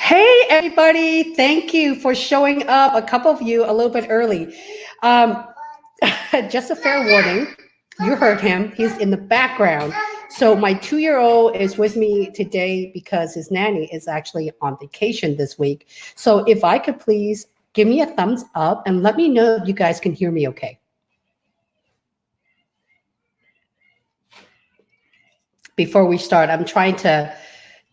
Hey, everybody. Thank you for showing up, a couple of you a little bit early. Um, just a fair warning, you heard him. He's in the background. So my 2-year-old is with me today because his nanny is actually on vacation this week. So if I could please give me a thumbs up and let me know if you guys can hear me okay. Before we start, I'm trying to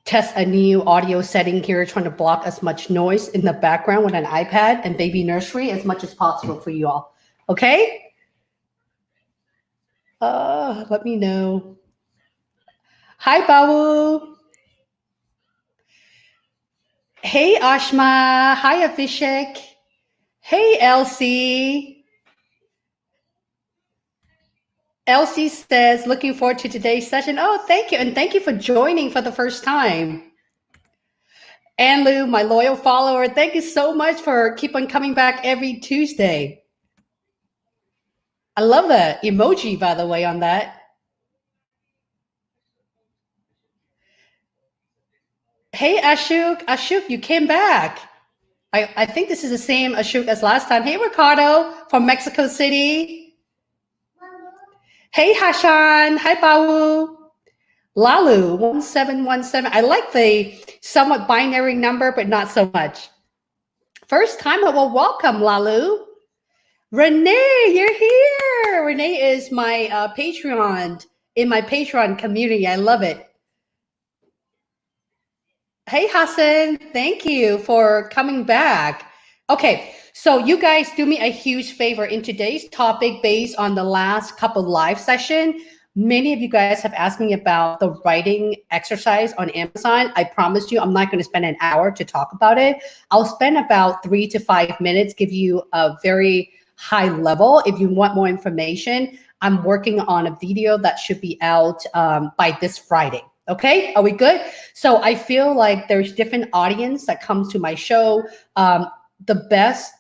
test a new audio setting here, trying to block as much noise in the background with an iPad and baby nursery as much as possible for you all. Okay? Let me know. Hi, Bawu. Hey, Ashma. Hi, Abhishek. Hey, Elsie. Elsie says, looking forward to today's session. Oh, thank you. And thank you for joining for the first time. Ann Lou, my loyal follower, thank you so much for keep on coming back every Tuesday. I love the emoji, by the way, on that. Hey, Ashok. Ashok, you came back. I think this is the same Ashok as last time. Hey, Ricardo from Mexico City. Hey, Hashan. Hi, Bawu. Lalu, 1717. I like the somewhat binary number, but not so much. First time, well, welcome, Lalu. Renee, you're here. Renee is my Patreon, in my Patreon community. I love it. Hey, Hassan, thank you for coming back. Okay, so you guys do me a huge favor in today's topic based on the last couple live session. Many of you guys have asked me about the writing exercise on Amazon. I promise you I'm not going to spend an hour to talk about it. I'll spend about 3 to 5 minutes, give you a very high level. If you want more information, I'm working on a video that should be out by this Friday. Okay, are we good? So I feel like there's different audience that comes to my show. The best,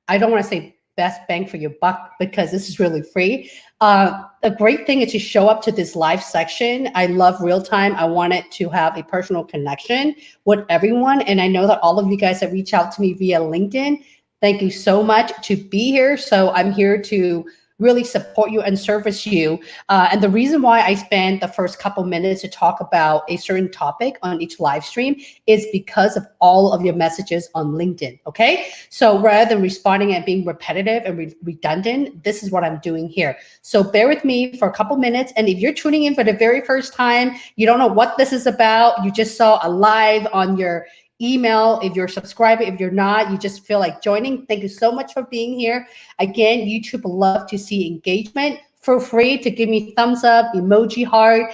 I don't want to say best bang for your buck because this is really free. A great thing is to show up to this live section. I love real time. I want it to have a personal connection with everyone. And I know that all of you guys that reach out to me via LinkedIn, thank you so much to be here. So I'm here to really support you and service you. And the reason why I spend the first couple minutes to talk about a certain topic on each live stream is because of all of your messages on LinkedIn, okay? So rather than responding and being repetitive and redundant, this is what I'm doing here. So bear with me for a couple minutes. And if you're tuning in for the very first time, you don't know what this is about, you just saw a live on your email. If you're a subscriber, if you're not, you just feel like joining, thank you so much for being here. Again, YouTube love to see engagement. Feel free to give me thumbs up, emoji heart,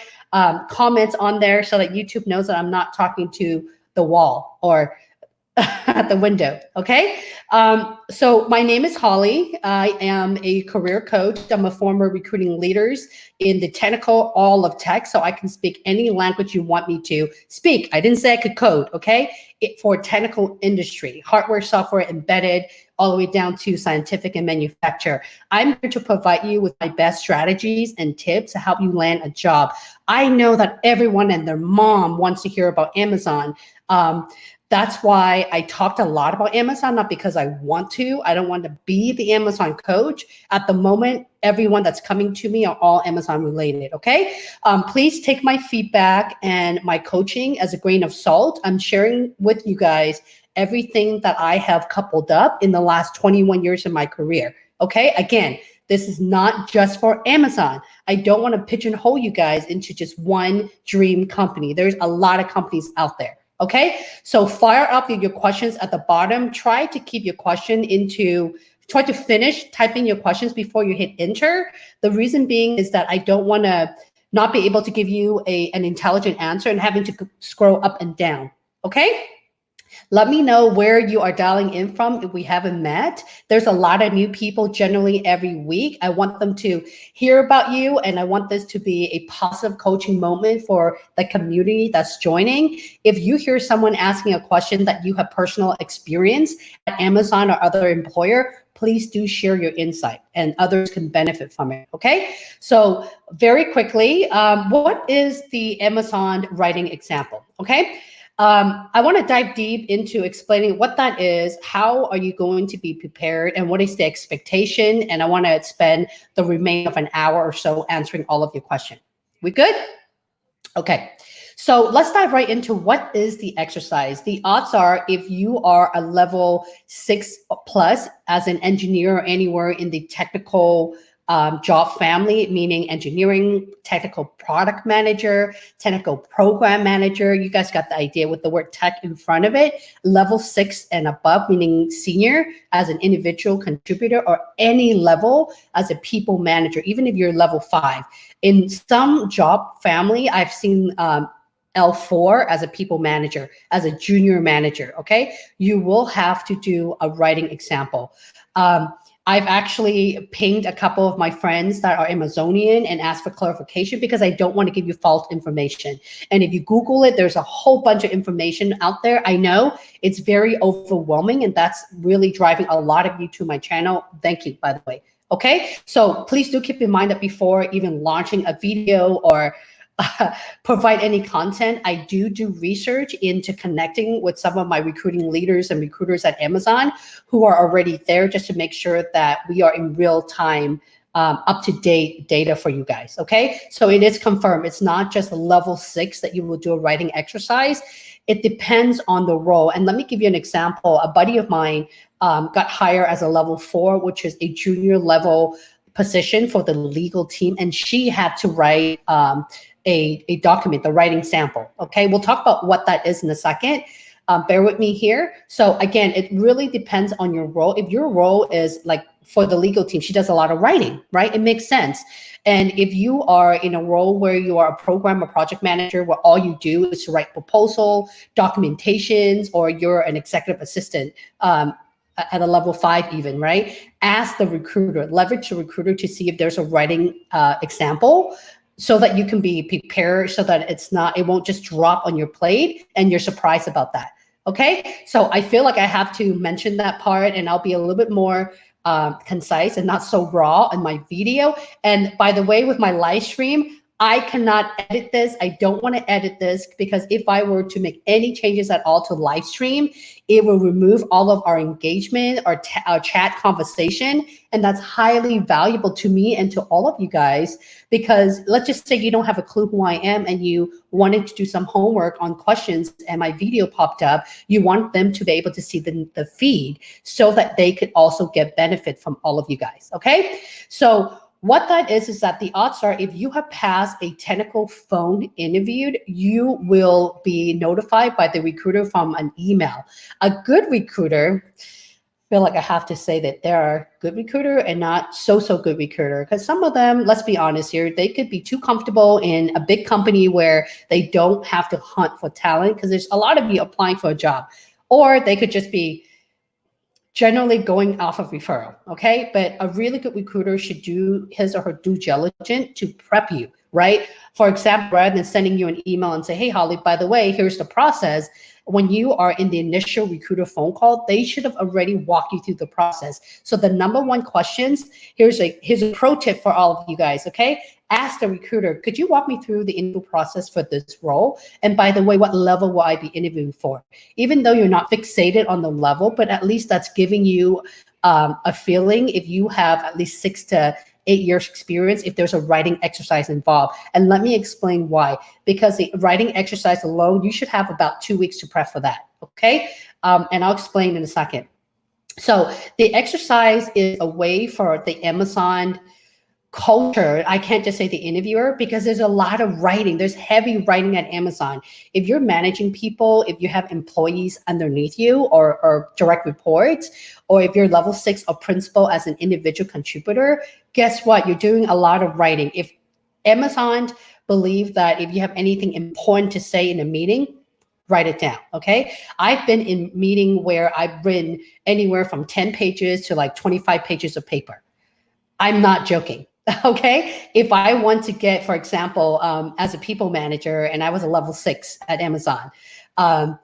comments on there so that YouTube knows that I'm not talking to the wall or at the window, okay? So my name is Holly. I am a career coach. I'm a former recruiting leaders in the technical, all of tech, so I can speak any language you want me to speak. I didn't say I could code, okay? For technical industry, hardware, software, embedded, all the way down to scientific and manufacture. I'm here to provide you with my best strategies and tips to help you land a job. I know that everyone and their mom wants to hear about Amazon. That's why I talked a lot about Amazon, not because I want to. I don't want to be the Amazon coach. At the moment, everyone that's coming to me are all Amazon related, okay? Please take my feedback and my coaching as a grain of salt. I'm sharing with you guys everything that I have coupled up in the last 21 years of my career, okay? Again, this is not just for Amazon. I don't want to pigeonhole you guys into just one dream company. There's a lot of companies out there. Okay, so fire up your questions at the bottom. Try to keep your question try to finish typing your questions before you hit enter. The reason being is that I don't want to not be able to give you an intelligent answer and having to scroll up and down. Okay. Let me know where you are dialing in from if we haven't met. There's a lot of new people generally every week. I want them to hear about you, and I want this to be a positive coaching moment for the community that's joining. If you hear someone asking a question that you have personal experience at Amazon or other employer, please do share your insight and others can benefit from it, okay? So very quickly, what is the Amazon writing example, okay? I want to dive deep into explaining what that is, how are you going to be prepared, and what is the expectation. And I want to spend the remainder of an hour or so answering all of your questions. We good? Okay. So let's dive right into what is the exercise. The odds are if you are a level 6 plus as an engineer or anywhere in the technical job family, meaning engineering, technical product manager, technical program manager. You guys got the idea with the word tech in front of it. Level 6 and above, meaning senior as an individual contributor, or any level as a people manager, even if you're level 5. In some job family, I've seen L4 as a people manager, as a junior manager, okay? You will have to do a writing example. I've actually pinged a couple of my friends that are Amazonian and asked for clarification because I don't want to give you false information. And if you Google it, there's a whole bunch of information out there. I know it's very overwhelming, and that's really driving a lot of you to my channel. Thank you, by the way. Okay, so please do keep in mind that before even launching a video or provide any content, I do research into connecting with some of my recruiting leaders and recruiters at Amazon who are already there, just to make sure that we are in real time, up-to-date data for you guys, okay? So it is confirmed. It's not just level 6 that you will do a writing exercise. It depends on the role. And let me give you an example. A buddy of mine got hired as a level 4, which is a junior level position for the legal team, and she had to write a document, the writing sample. Okay, we'll talk about what that is in a second. Bear with me here. So again, it really depends on your role. If your role is like for the legal team, she does a lot of writing, right? It makes sense. And if you are in a role where you are a program or project manager, where all you do is to write proposal, documentations, or you're an executive assistant, at a level 5 even, right? Ask the recruiter, leverage the recruiter to see if there's a writing example, so that you can be prepared, so that it won't just drop on your plate and you're surprised about that. Okay, so I feel like I have to mention that part, and I'll be a little bit more concise and not so raw in my video. And by the way, with my live stream, I cannot edit this. I don't want to edit this, because if I were to make any changes at all to live stream, it will remove all of our engagement, our chat conversation. And that's highly valuable to me and to all of you guys, because let's just say you don't have a clue who I am and you wanted to do some homework on questions and my video popped up. You want them to be able to see the feed so that they could also get benefit from all of you guys, okay? So what that is that the odds are if you have passed a technical phone interview, you will be notified by the recruiter from an email. A good recruiter, I feel like I have to say that there are good recruiter and not so good recruiter, because some of them, let's be honest here, they could be too comfortable in a big company where they don't have to hunt for talent, because there's a lot of you applying for a job, or they could just be generally going off of referral, okay? But a really good recruiter should do his or her due diligence to prep you, right? For example, rather than sending you an email and say, hey, Holly, by the way, here's the process. When you are in the initial recruiter phone call, they should have already walked you through the process. So the number one questions, here's a pro tip for all of you guys, okay? Ask the recruiter, could you walk me through the interview process for this role? And by the way, what level will I be interviewing for? Even though you're not fixated on the level, but at least that's giving you a feeling if you have at least 6 to 8 years experience, if there's a writing exercise involved. And let me explain why. Because the writing exercise alone, you should have about 2 weeks to prep for that, okay? And I'll explain in a second. So the exercise is a way for the Amazon culture. I can't just say the interviewer, because there's a lot of writing. There's heavy writing at Amazon. If you're managing people, if you have employees underneath you or direct reports, or if you're level 6 or principal as an individual contributor, guess what? You're doing a lot of writing. If Amazon believe that if you have anything important to say in a meeting, write it down, okay? I've been in meeting where I've written anywhere from 10 pages to like 25 pages of paper. I'm not joking. Okay, if I want to get, for example, as a people manager, and I was a level 6 at Amazon,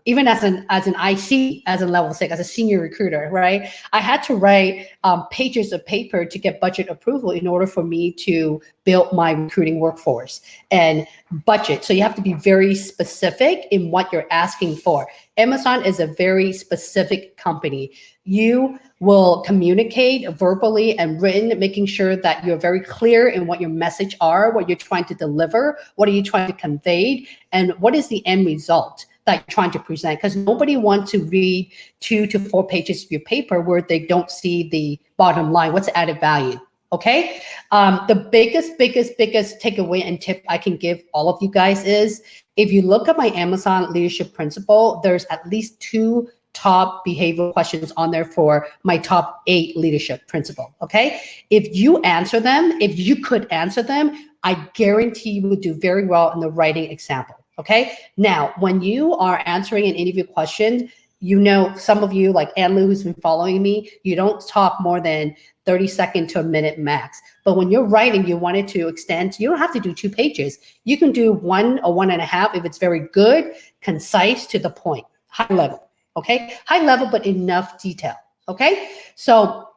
even as an IC, as a level 6, as a senior recruiter, right? I had to write pages of paper to get budget approval in order for me to build my recruiting workforce and budget. So you have to be very specific in what you're asking for. Amazon is a very specific company. You will communicate verbally and written, making sure that you're very clear in what your message are, what you're trying to deliver, what are you trying to convey, and what is the end result that you're trying to present. Because nobody wants to read 2 to 4 pages of your paper where they don't see the bottom line. What's the added value? Okay. The biggest takeaway and tip I can give all of you guys is, if you look at my Amazon leadership principle, there's at least 2 top behavioral questions on there for my top 8 leadership principle. Okay. If you answer them, if you could answer them, I guarantee you will do very well in the writing example. Okay. Now, when you are answering an interview question, you know, some of you, like Anne Lou, who's been following me, you don't talk more than 30 seconds to a minute max. But when you're writing, you want it to extend. You don't have to do 2 pages. You can do 1 or 1.5 if it's very good, concise, to the point, high level. Okay, high level, but enough detail. Okay, so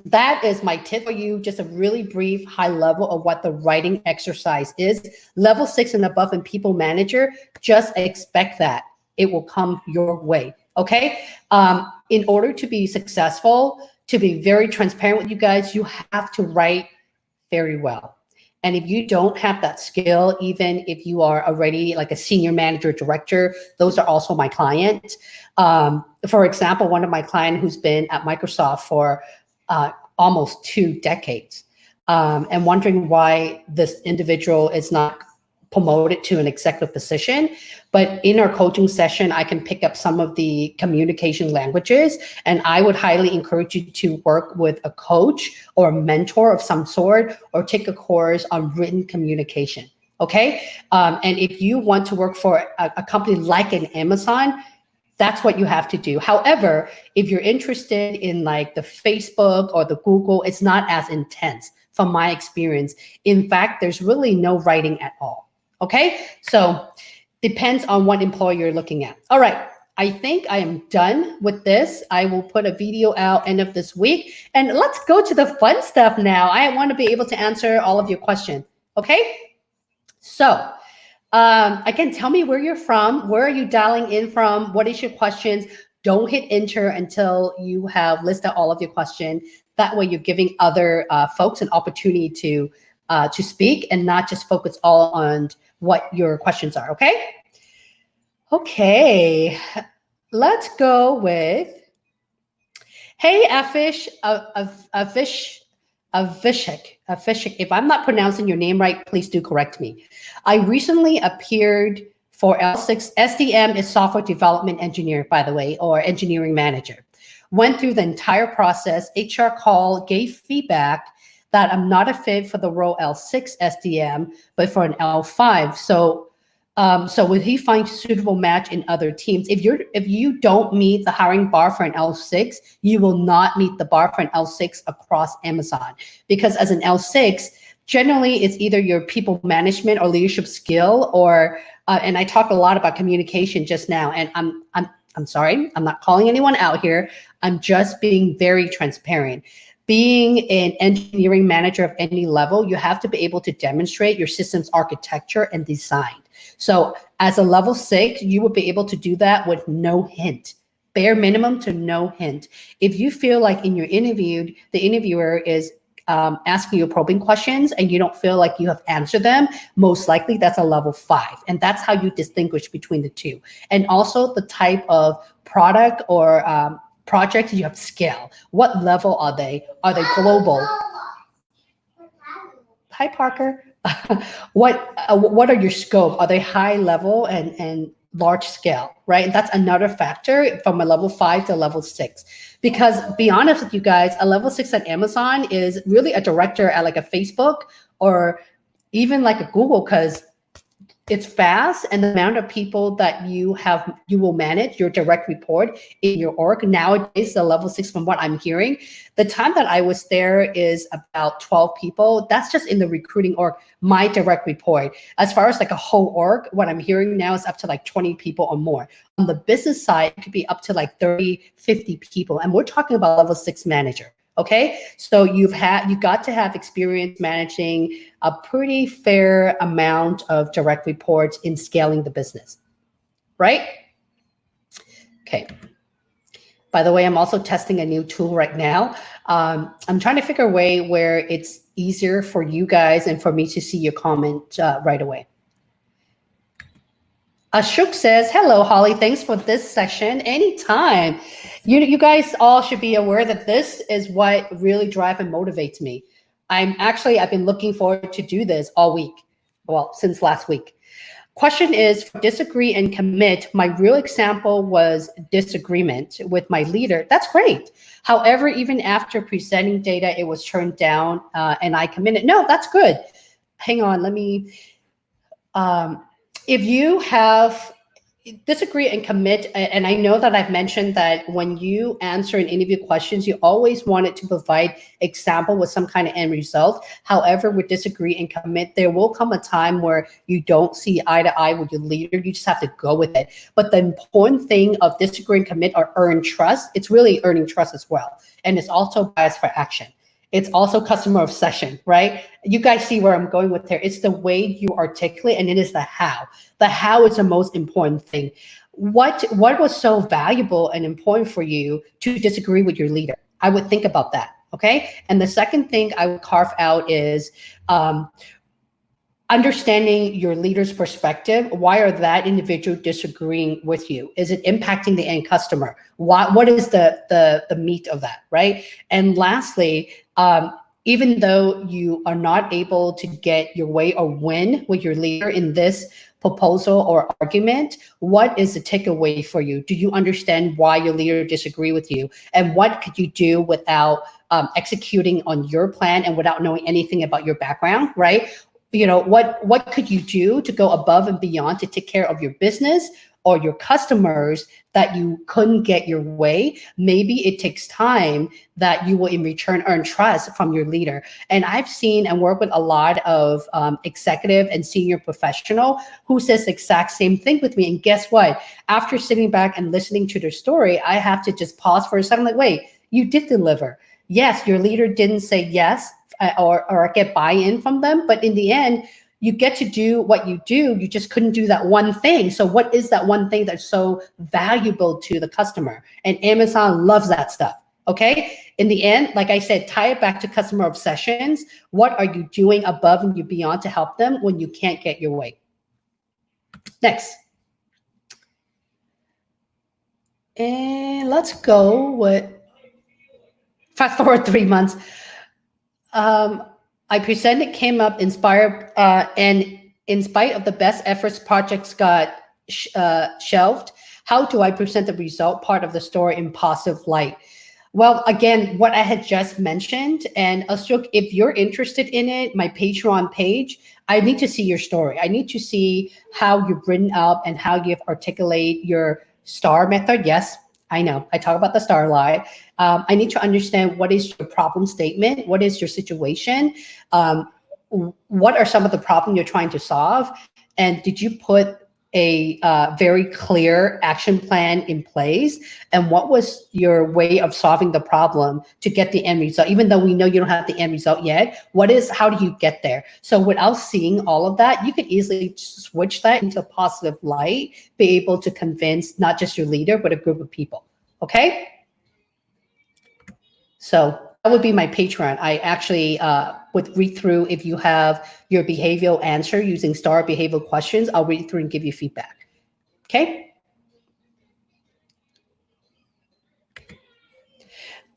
that is my tip for you, just a really brief high level of what the writing exercise is. Level 6 and above in people manager, just expect that it will come your way. Okay, in order to be successful, to be very transparent with you guys, you have to write very well. And if you don't have that skill, even if you are already like a senior manager, director, those are also my clients. For example, one of my clients who's been at Microsoft for almost 2 decades, and wondering why this individual is not promoted to an executive position. But in our coaching session, I can pick up some of the communication languages, and I would highly encourage you to work with a coach or a mentor of some sort, or take a course on written communication. Okay. And if you want to work for a company like an Amazon, that's what you have to do. However, if you're interested in like the Facebook or the Google, it's not as intense from my experience. In fact, there's really no writing at all. Okay, so depends on what employer you're looking at. All right, I think I am done with this. I will put a video out end of this week, and let's go to the fun stuff now. I want to be able to answer all of your questions. Okay, so again, tell me where you're from. Where are you dialing in from? What is your questions? Don't hit enter until you have listed all of your questions. That way, you're giving other folks an opportunity to speak and not just focus all on what your questions are, okay? Okay, let's go with, hey, Afish, if I'm not pronouncing your name right, please do correct me. I recently appeared for L6, SDM is software development engineer, by the way, or engineering manager. Went through the entire process, HR call, gave feedback that I'm not a fit for the role L6 SDM, but for an L5. So will he find suitable match in other teams? If you don't meet the hiring bar for an L6, you will not meet the bar for an L6 across Amazon. Because as an L6, generally it's either your people management or leadership skill, or and I talked a lot about communication just now, and I'm sorry, I'm not calling anyone out here. I'm just being very transparent. Being an engineering manager of any level, you have to be able to demonstrate your system's architecture and design. So as a level 6, you will be able to do that with no hint, bare minimum to no hint. If you feel like in your interview, the interviewer is asking you probing questions and you don't feel like you have answered them, most likely that's a level 5. And that's how you distinguish between the two. And also the type of product or project you have scale. What level are they? Are they global? Hi, Parker. What are your scope? Are they high level and large scale, right? And that's another factor from a level 5 to level 6. Because be honest with you guys, a level 6 at Amazon is really a director at like a Facebook or even like a Google, because it's fast, and the amount of people that you will manage, your direct report in your org nowadays, the level 6 from what I'm hearing, the time that I was there is about 12 people. That's just in the recruiting org, my direct report. As far as like a whole org, what I'm hearing now is up to like 20 people or more. On the business side, it could be up to like 30, 50 people. And we're talking about level 6 manager. Okay, so you got to have experience managing a pretty fair amount of direct reports in scaling the business, right? Okay. By the way, I'm also testing a new tool right now. I'm trying to figure a way where it's easier for you guys and for me to see your comment right away. Ashok says, hello, Holly. Thanks for this session. Anytime. You guys all should be aware that this is what really drives and motivates me. I've been looking forward to do this all week. Well, since last week. Question is, for disagree and commit, my real example was disagreement with my leader. That's great. However, even after presenting data, it was turned down and I committed. No, that's good. Hang on, let me... if you have disagree and commit, and I know that I've mentioned that when you answer an interview questions, you always want it to provide example with some kind of end result. However, with disagree and commit, there will come a time where you don't see eye to eye with your leader. You just have to go with it. But the important thing of disagree and commit or earn trust, it's really earning trust as well. And it's also bias for action. It's also customer obsession, right? You guys see where I'm going with there. It's the way you articulate, and it is the how. The how is the most important thing. What was so valuable and important for you to disagree with your leader? I would think about that, okay? And the second thing I would carve out is understanding your leader's perspective. Why are that individual disagreeing with you? Is it impacting the end customer? What is the meat of that, right? And lastly, even though you are not able to get your way or win with your leader in this proposal or argument, what is the takeaway for you? Do you understand why your leader disagree with you? And what could you do without executing on your plan and without knowing anything about your background, right? You know, what could you do to go above and beyond to take care of your business or your customers that you couldn't get your way? Maybe it takes time that you will in return earn trust from your leader. And I've seen and worked with a lot of executive and senior professional who says the exact same thing with me. And guess what? After sitting back and listening to their story, I have to just pause for a second, like, wait, you did deliver. Yes, your leader didn't say yes or get buy-in from them, but in the end, you get to do what you do. You just couldn't do that one thing. So what is that one thing that's so valuable to the customer? And Amazon loves that stuff, okay? In the end, like I said, tie it back to customer obsessions. What are you doing above and beyond to help them when you can't get your way? Next. And let's go with, fast forward 3 months. I presented, came up, inspired, and in spite of the best efforts, projects got shelved. How do I present the result part of the story in positive light? Well, again, what I had just mentioned, and Ashok, if you're interested in it, my Patreon page, I need to see your story. I need to see how you've written up and how you've articulate your STAR method. Yes, I know, I talk about the STAR lie. I need to understand what is your problem statement, what is your situation, what are some of the problems you're trying to solve, and did you put a very clear action plan in place, and what was your way of solving the problem to get the end result? Even though we know you don't have the end result yet, how do you get there? So without seeing all of that, you could easily switch that into a positive light, be able to convince not just your leader, but a group of people, okay? So that would be my Patreon. I actually would read through, if you have your behavioral answer using STAR behavioral questions, I'll read through and give you feedback, okay?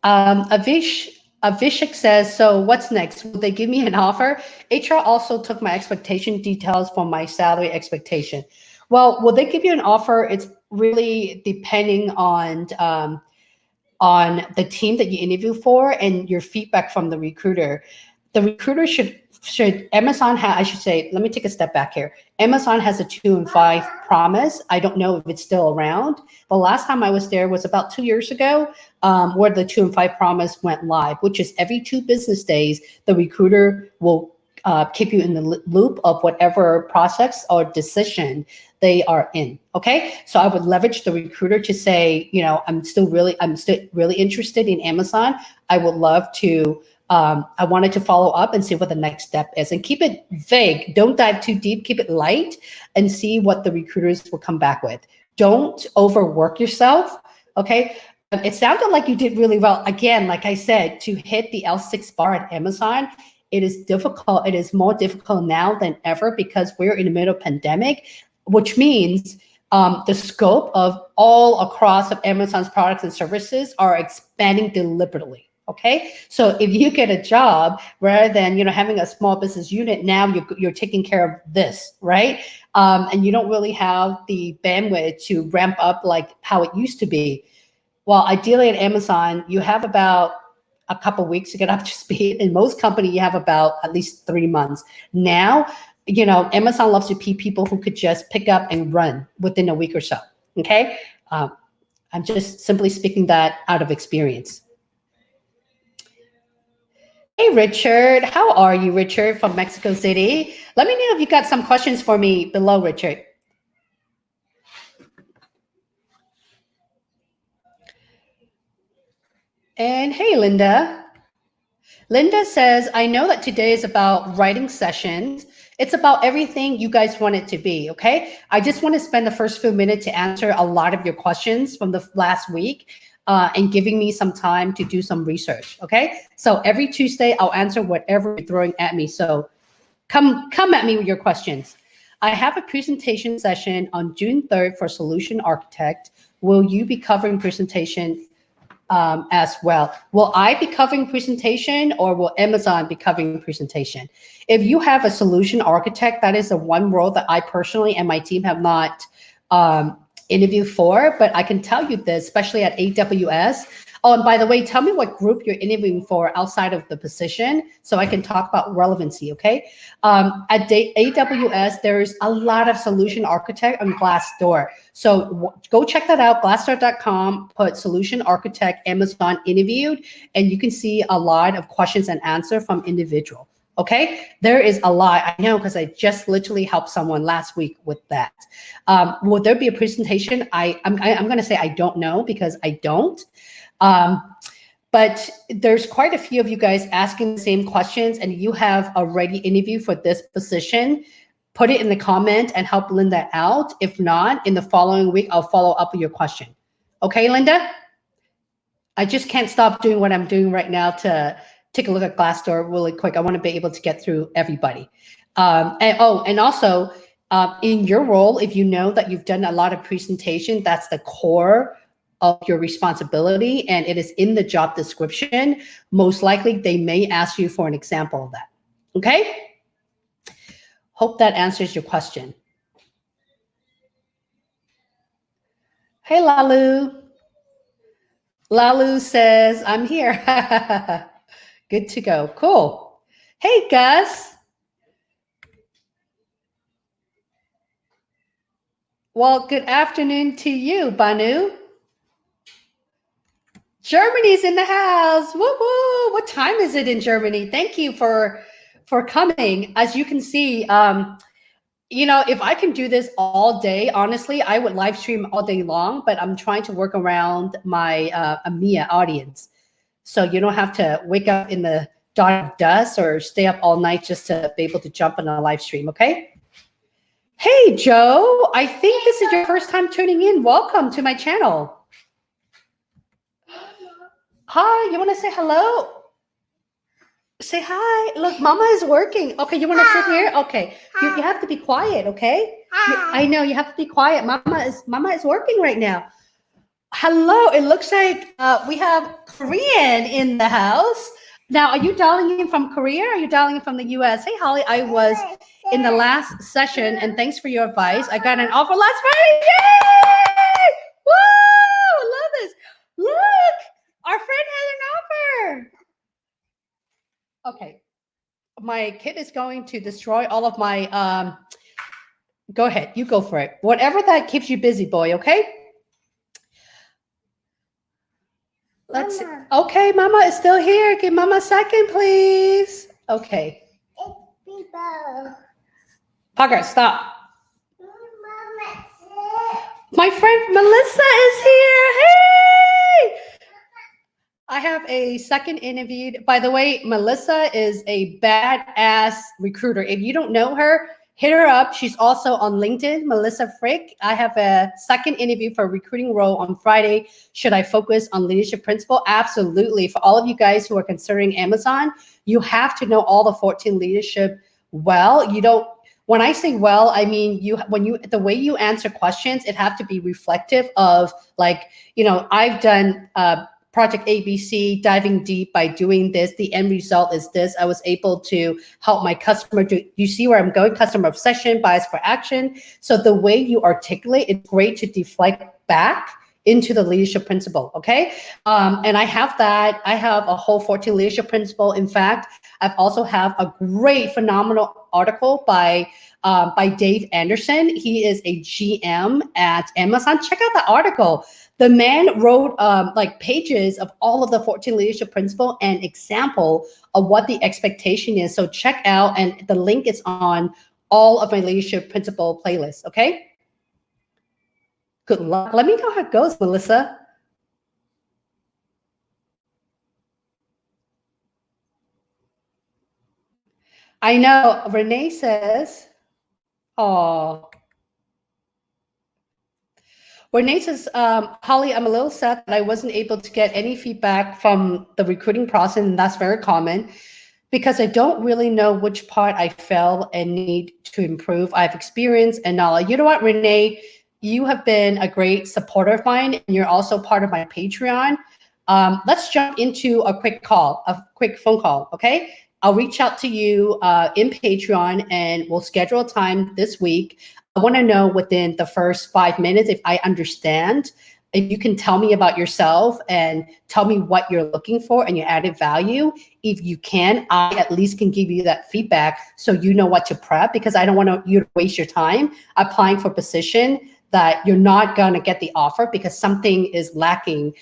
Avishik says, so what's next? Will they give me an offer? HR also took my expectation details for my salary expectation. Well, will they give you an offer? It's really depending on the team that you interview for and your feedback from the recruiter. The recruiter should should Amazon have, I should say, let me take a step back here. Amazon has a 2 and 5 promise. I don't know if it's still around. The last time I was there was about 2 years ago, where the 2 and 5 promise went live, which is every 2 business days, the recruiter will keep you in the loop of whatever process or decision they are in. Okay, so I would leverage the recruiter to say, you know, I'm still really interested in Amazon. I would love to. I wanted to follow up and see what the next step is, and keep it vague. Don't dive too deep. Keep it light, and see what the recruiters will come back with. Don't overwork yourself. Okay. It sounded like you did really well. Again, like I said, to hit the L6 bar at Amazon, it is difficult. It is more difficult now than ever because we're in the middle of pandemic, which means the scope of all across of Amazon's products and services are expanding deliberately. Okay, so if you get a job rather than having a small business unit, now you're taking care of this, right? And you don't really have the bandwidth to ramp up like how it used to be. Well, ideally at Amazon, you have about a couple of weeks to get up to speed. In most companies, you have about at least 3 months. Now, Amazon loves to pay people who could just pick up and run within a week or so. Okay, I'm just simply speaking that out of experience. Hey, Richard. How are you, Richard, from Mexico City? Let me know if you got some questions for me below, Richard. And hey, Linda. Linda says, I know that today is about writing sessions. It's about everything you guys want it to be, okay? I just want to spend the first few minutes to answer a lot of your questions from the last week and giving me some time to do some research, okay? So every Tuesday, I'll answer whatever you're throwing at me. So come at me with your questions. I have a presentation session on June 3rd for Solution Architect. Will you be covering presentation as well? Will I be covering presentation, or will Amazon be covering presentation? If you have a solution architect, that is the one role that I personally and my team have not interviewed for, but I can tell you this, especially at AWS. Oh, and by the way, tell me what group you're interviewing for outside of the position so I can talk about relevancy, okay? At AWS, there's a lot of solution architect on Glassdoor. So go check that out, glassdoor.com, put solution architect Amazon interviewed, and you can see a lot of questions and answer from individual. Okay, there is a lot. I know because I just literally helped someone last week with that. Will there be a presentation? I'm going to say I don't know because I don't. But there's quite a few of you guys asking the same questions, and you have already interviewed for this position. Put it in the comment and help Linda out. If not, in the following week, I'll follow up with your question. Okay, Linda? I just can't stop doing what I'm doing right now to take a look at Glassdoor really quick. I want to be able to get through everybody. And also, in your role, if you know that you've done a lot of presentation, that's the core of your responsibility, and it is in the job description, most likely they may ask you for an example of that. Okay? Hope that answers your question. Hey, Lalu. Lalu says, I'm here. Good to go. Cool. Hey, Gus. Well, good afternoon to you, Banu. Germany's in the house. Woo woo. What time is it in Germany? Thank you for coming. As you can see, if I can do this all day, honestly, I would live stream all day long, but I'm trying to work around my EMEA audience. So you don't have to wake up in the dawn of dusk or stay up all night just to be able to jump on a live stream, okay? Hey, Joe, I think this is your first time tuning in. Welcome to my channel. Hi, you want to say hello? Say hi. Look, Mama is working. Okay, you want to sit here? Okay, you have to be quiet, okay? I know you have to be quiet. Mama is working right now. Hello, it looks like we have Korean in the house. Now, are you dialing in from Korea or are you dialing in from the US? Hey, Holly, I was in the last session, and thanks for your advice. I got an offer last Friday. Yay! Woo! I love this. Look, our friend has an offer. Okay. My kid is going to destroy all of my, go ahead, you go for it. Whatever that keeps you busy, boy, okay? Let's see. Okay, Mama is still here. Give Mama a second, please. Okay. Parker, stop. My friend Melissa is here. Hey! I have a second interview. By the way, Melissa is a badass recruiter. If you don't know her, hit her up. She's also on LinkedIn, Melissa Frick. I have a second interview for a recruiting role on Friday. Should I focus on leadership principle? Absolutely. For all of you guys who are considering Amazon, you have to know all the 14 leadership well. You don't, when I say well, I mean the way you answer questions, it have to be reflective of, like, I've done Project ABC, diving deep by doing this. The end result is this. I was able to help my customer do, you see where I'm going? Customer obsession, bias for action. So the way you articulate, it's great to deflect back into the leadership principle, okay? And I have that. I have a whole 14 leadership principle. In fact, I've also have a great, phenomenal article by Dave Anderson. He is a GM at Amazon. Check out the article. The man wrote like pages of all of the 14 leadership principle and example of what the expectation is. So check out, and the link is on all of my leadership principle playlists, okay? Good luck. Let me know how it goes, Melissa. I know, Renee says, oh. Renee says, Holly, I'm a little sad that I wasn't able to get any feedback from the recruiting process, and that's very common because I don't really know which part I failed and need to improve. I have experience and knowledge. You know what, Renee? You have been a great supporter of mine, and you're also part of my Patreon. Let's jump into a quick phone call, okay? I'll reach out to you in Patreon, and we'll schedule a time this week. I want to know within the first 5 minutes if I understand, if you can tell me about yourself and tell me what you're looking for and your added value. If you can, I at least can give you that feedback so you know what to prep, because I don't want you to waste your time applying for a position that you're not going to get the offer because something is lacking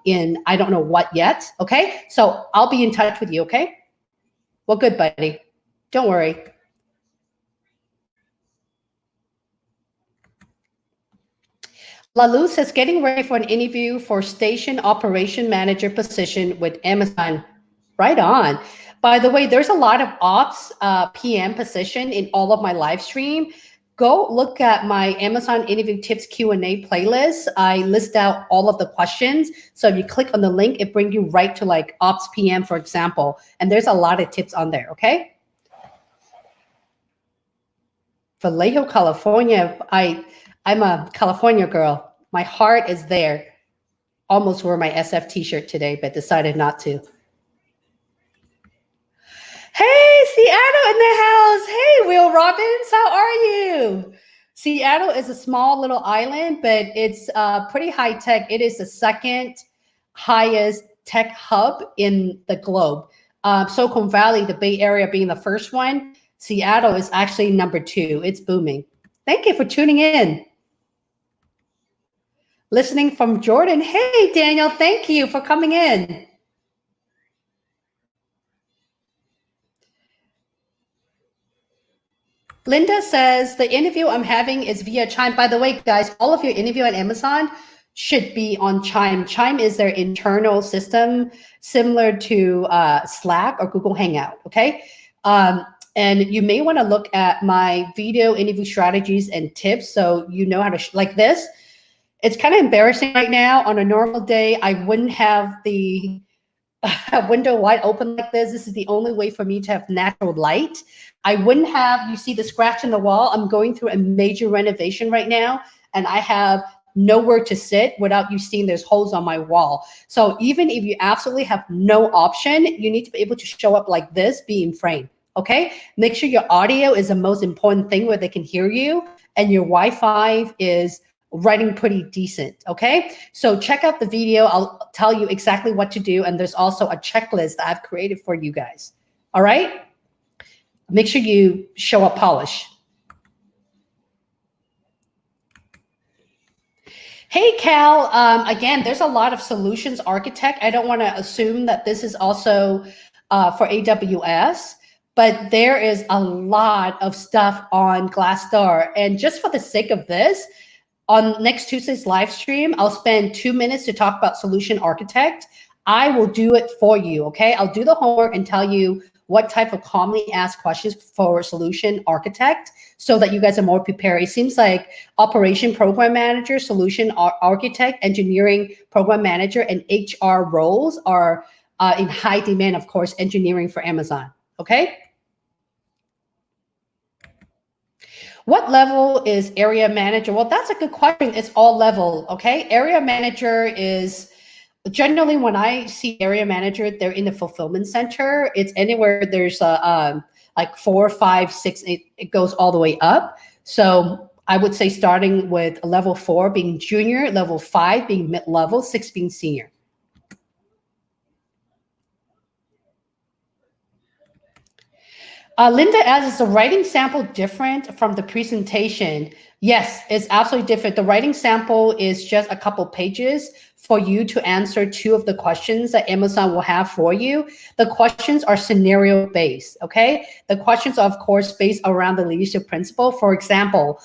in I don't know what yet, okay? So I'll be in touch with you, okay? Well, good, buddy. Don't worry. Lalu says, getting ready for an interview for station operation manager position with Amazon. Right on. By the way, there's a lot of ops PM position in all of my live stream. Go look at my Amazon interview tips Q&A playlist. I list out all of the questions. So if you click on the link, it brings you right to like ops PM, for example. And there's a lot of tips on there, okay? Vallejo, California. I'm a California girl. My heart is there. Almost wore my SF t-shirt today, but decided not to. Hey, Seattle in the house. Hey, Will Robbins, how are you? Seattle is a small little island, but it's pretty high tech. It is the second highest tech hub in the globe. Silicon Valley, the Bay Area being the first one. Seattle is actually number 2. It's booming. Thank you for tuning in. Listening from Jordan. Hey, Daniel, thank you for coming in. Linda says, the interview I'm having is via Chime. By the way, guys, all of your interview at Amazon should be on Chime. Chime is their internal system, similar to Slack or Google Hangout, okay? And you may want to look at my video interview strategies and tips so you know how to, like this. It's kind of embarrassing right now. On a normal day, I wouldn't have the window wide open like this. This is the only way for me to have natural light. I wouldn't have, you see the scratch in the wall. I'm going through a major renovation right now, and I have nowhere to sit without you seeing there's holes on my wall. So even if you absolutely have no option, you need to be able to show up like this, be in frame, okay? Make sure your audio is the most important thing where they can hear you, and your Wi-Fi is writing pretty decent, okay? So check out the video. I'll tell you exactly what to do, and there's also a checklist that I've created for you guys, all right? make sure you show up polished. Hey, Cal. Again, there's a lot of solutions architect. I don't want to assume that this is also for AWS, but there is a lot of stuff on Glassdoor. And just for the sake of this, on next Tuesday's live stream, I'll spend 2 minutes to talk about solution architect. I will do it for you, okay? I'll do the homework and tell you what type of commonly asked questions for solution architect so that you guys are more prepared. It seems like operation program manager, solution architect, engineering program manager, and HR roles are in high demand, of course, engineering for Amazon, okay? What level is area manager? Well, that's a good question. It's all level, okay? Area manager is generally when I see area manager, they're in the fulfillment center. It's anywhere there's like 4, 5, 6, it goes all the way up. So I would say starting with level 4 being junior, level 5 being mid-level, 6 being senior. Linda asks, is the writing sample different from the presentation? Yes, it's absolutely different. The writing sample is just a couple pages for you to answer 2 of the questions that Amazon will have for you. The questions are scenario based, okay? The questions are, of course, based around the leadership principle. For example,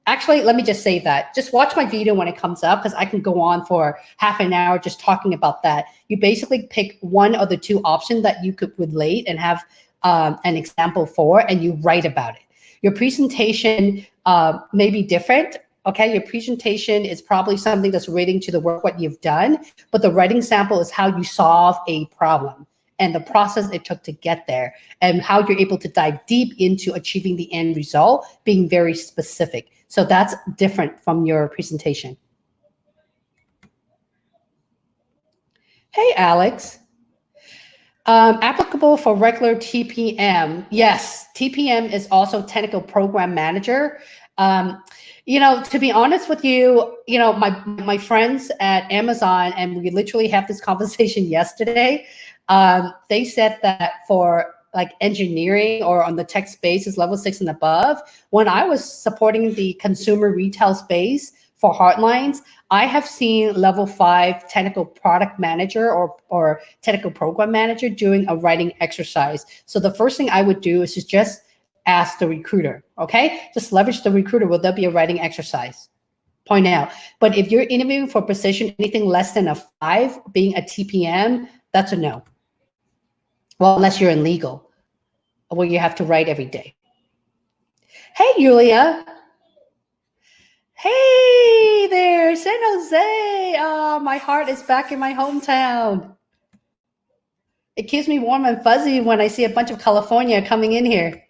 actually, let me just say that. Just watch my video when it comes up because I can go on for half an hour just talking about that. You basically pick one of the 2 options that you could relate and have an example for, and you write about it. Your presentation may be different, okay? Your presentation is probably something that's relating to the work, what you've done, but the writing sample is how you solve a problem and the process it took to get there and how you're able to dive deep into achieving the end result, being very specific. So that's different from your presentation. Hey, Alex. Applicable for regular TPM. Yes, TPM is also technical program manager. You know, to be honest with you, you know, my friends at Amazon, and we literally had this conversation yesterday. They said that for like engineering or on the tech space is level 6 and above. When I was supporting the consumer retail space for hardlines, I have seen level 5 technical product manager or technical program manager doing a writing exercise. So the first thing I would do is just ask the recruiter, okay? Just leverage the recruiter. Will there be a writing exercise? Point out. But if you're interviewing for position, anything less than a 5, being a TPM, that's a no. Well, unless you're in legal, where you have to write every day. Hey, Julia. Hey there, San Jose. Oh, my heart is back in my hometown. It keeps me warm and fuzzy when I see a bunch of California coming in here.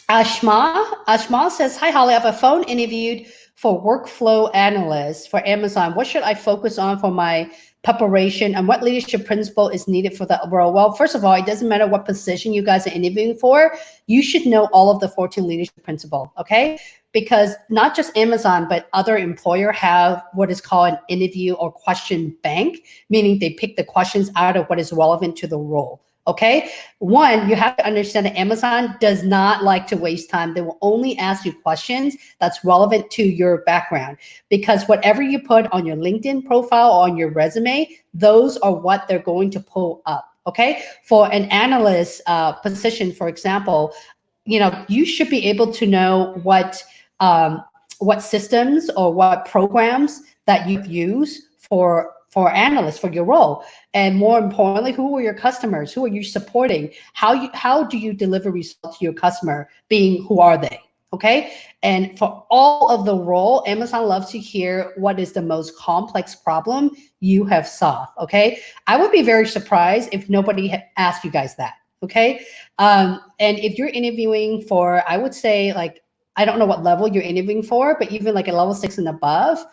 Ashma says, hi, Holly, I have a phone interviewed for workflow analyst for Amazon. What should I focus on for my preparation and what leadership principle is needed for that role? Well, first of all, it doesn't matter what position you guys are interviewing for. You should know all of the 14 leadership principles, okay? Because not just Amazon, but other employer have what is called an interview or question bank, meaning they pick the questions out of what is relevant to the role. Okay, one, you have to understand that Amazon does not like to waste time. They will only ask you questions that's relevant to your background, because whatever you put on your LinkedIn profile or on your resume, those are what they're going to pull up. Okay, for an analyst position, for example, you know, you should be able to know what systems or what programs that you've used for analysts for your role, and more importantly, who are your customers? Who are you supporting? How do you deliver results to your customer? Being who are they? Okay, and for all of the role, Amazon loves to hear what is the most complex problem you have solved. Okay, I would be very surprised if nobody asked you guys that. Okay, and if you're interviewing for, I would say, like, I don't know what level you're interviewing for, but even like a level 6 and above.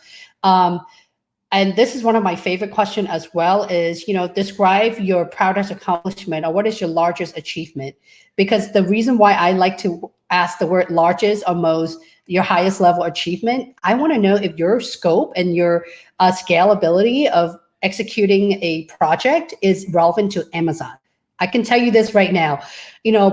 And this is one of my favorite questions as well is, you know, describe your proudest accomplishment or what is your largest achievement? Because the reason why I like to ask the word largest or most, your highest level achievement, I want to know if your scope and your scalability of executing a project is relevant to Amazon. I can tell you this right now,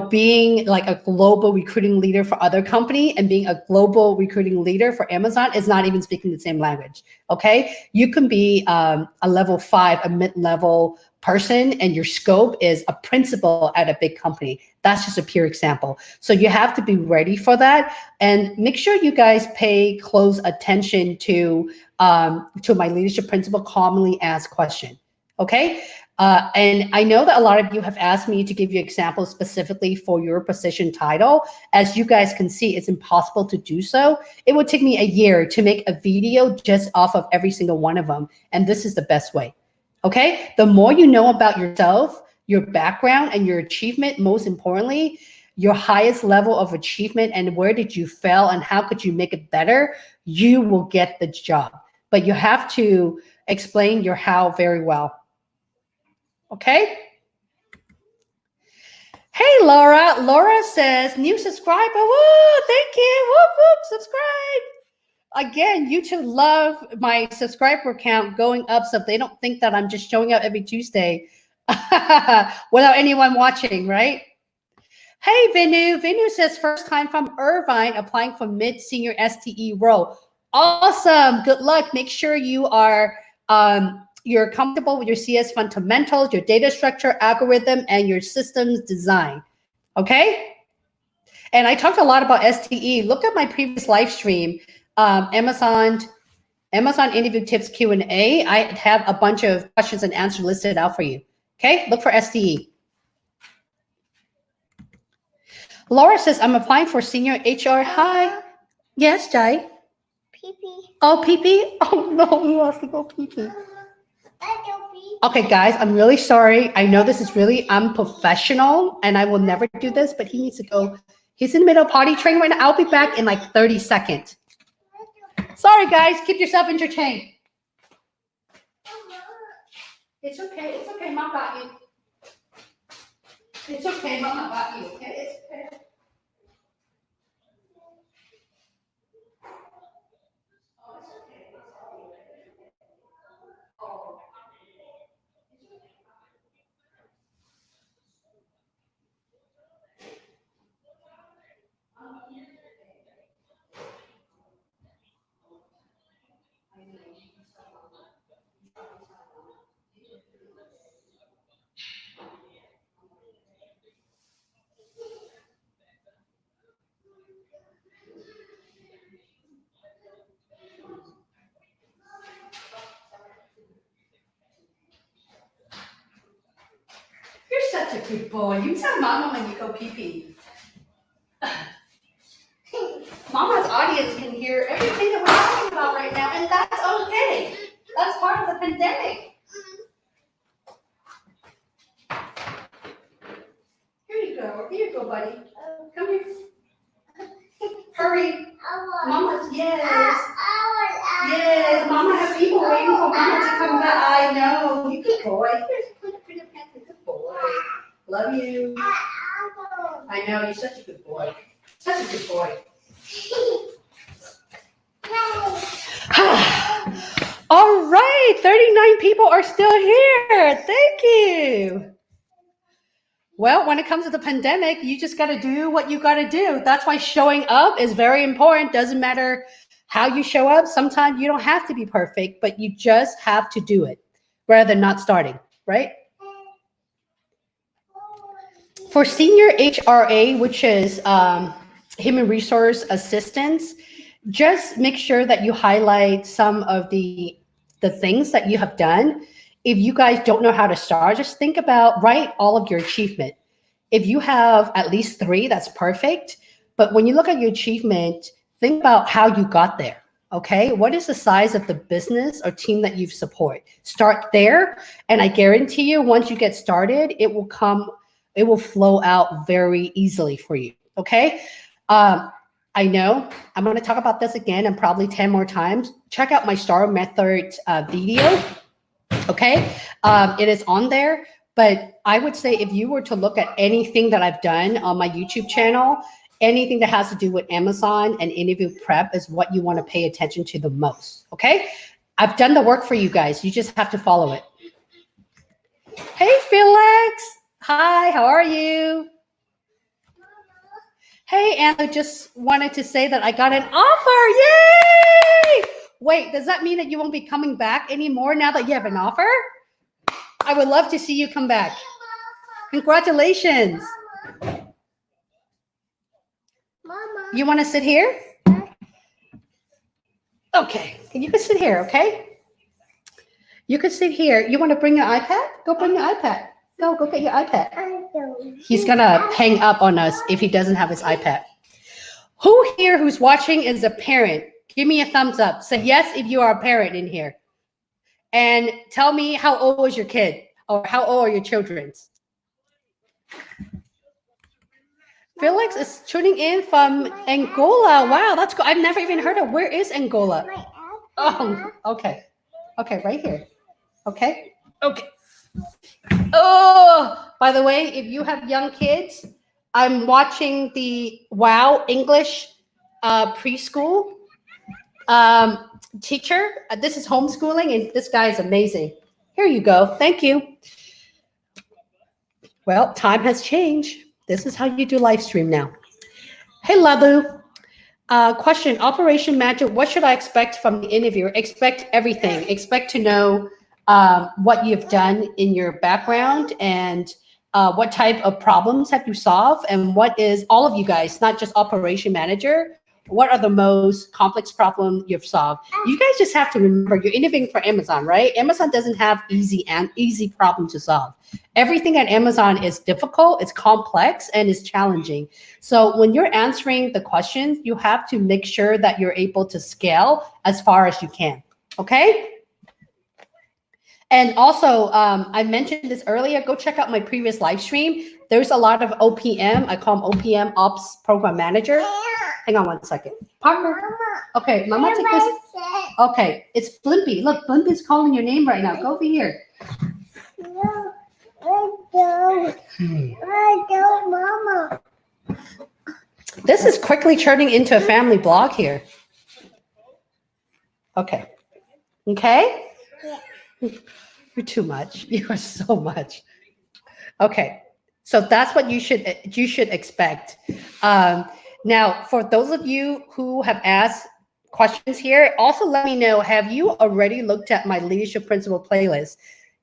being like a global recruiting leader for other company and being a global recruiting leader for Amazon is not even speaking the same language. Okay. You can be a level 5, a mid-level person, and your scope is a principal at a big company. That's just a pure example. So you have to be ready for that, and make sure you guys pay close attention to my leadership principle commonly asked question. Okay. And I know that a lot of you have asked me to give you examples specifically for your position title. As you guys can see, it's impossible to do so. It would take me a year to make a video just off of every single one of them. And this is the best way. Okay. The more you know about yourself, your background, and your achievement, most importantly, your highest level of achievement and where did you fail and how could you make it better, you will get the job. But you have to explain your how very well. Okay. Hey, Laura. Laura says, new subscriber. Woo, thank you. Whoop, whoop, subscribe. Again, YouTube love my subscriber count going up so they don't think that I'm just showing up every Tuesday without anyone watching, right? Hey, Vinu. Vinu says, first time from Irvine applying for mid-senior STE role. Awesome. Good luck. Make sure you are you're comfortable with your CS fundamentals, your data structure, algorithm, and your systems design. Okay? And I talked a lot about STE. Look at my previous live stream, Amazon interview tips Q&A. I have a bunch of questions and answers listed out for you. Okay? Look for STE. Laura says, I'm applying for senior HR. Hi. Yes, Jai. Pee-pee. Oh, pee-pee? Oh, no, he wants to go pee-pee. Okay, guys, I'm really sorry. I know this is really unprofessional, and I will never do this, but he needs to go. He's in the middle of potty training right now. I'll be back in like 30 seconds. Sorry, guys. Keep yourself entertained. It's okay. It's okay. Mom got you. It's okay. Mama got you. Okay? It's okay. You're such a good boy. You tell Mama when you go pee-pee. Mama's audience can hear everything that we're talking about right now, and that's okay. That's part of the pandemic. Here you go. Here you go, buddy. Come here. Hurry. Mama, yes. Yes, Mama has people waiting for Mama to come back. I know. You good boy. Put your pants in. Good boy. Love you. I know. You're such a good boy. Such a good boy. All right. 39 people are still here. Thank you. Well, when it comes to the pandemic, you just got to do what you got to do. That's why showing up is very important. Doesn't matter how you show up. Sometimes you don't have to be perfect, but you just have to do it rather than not starting, right? For senior HRA, which is human resource assistants, just make sure that you highlight some of the things that you have done. If you guys don't know how to start, just think about, write all of your achievement. If you have at least 3, that's perfect. But when you look at your achievement, think about how you got there. Okay, what is the size of the business or team that you support? Start there, and I guarantee you, once you get started, it will flow out very easily for you. Okay. I know I'm going to talk about this again and probably 10 more times. Check out my STAR method video. Okay. It is on there, but I would say if you were to look at anything that I've done on my YouTube channel, anything that has to do with Amazon and interview prep is what you want to pay attention to the most. Okay. I've done the work for you guys. You just have to follow it. Hey, Felix. Hi, how are you? Hey, Anna, just wanted to say that I got an offer. Yay! Wait, does that mean that you won't be coming back anymore now that you have an offer? I would love to see you come back. Congratulations. Mama. You want to sit here? Okay, you can sit here, okay? You can sit here. You want to bring your iPad? Go bring your iPad. Go get your iPad. He's going to hang up on us if he doesn't have his iPad. Who here who's watching is a parent? Give me a thumbs up. Say yes if you are a parent in here. And tell me how old is your kid or how old are your children? Felix is tuning in from Angola. Wow, that's cool. I've never even heard of. Where is Angola? Oh, okay. Okay, right here. Okay. Okay. Oh, by the way, if you have young kids, I'm watching the Wow English preschool teacher. This is homeschooling, and this guy is amazing. Here you go. Thank you. Well, time has changed. This is how you do live stream now. Hey, Labu. Question, Operation Manager, what should I expect from the interviewer? Expect everything. Expect to know what you've done in your background and what type of problems have you solved, and what is, all of you guys, not just Operation Manager, what are the most complex problems you've solved? You guys just have to remember you're interviewing for Amazon, right? Amazon doesn't have easy problem to solve. Everything at Amazon is difficult, it's complex, and it's challenging. So when you're answering the questions, you have to make sure that you're able to scale as far as you can, okay? And also, I mentioned this earlier, go check out my previous live stream. There's a lot of OPM, I call them OPM, Ops Program Manager. Hang on one second. Parker. Okay, Mama, take this. Okay, it's Blimpy. Look, Blimpy's calling your name right now. Go over here. No, I don't, Mama. This is quickly turning into a family blog here. Okay. Okay? Yeah. You're too much. You are so much. Okay. So that's what you should expect. Now, for those of you who have asked questions here, also let me know, have you already looked at my Leadership Principle playlist?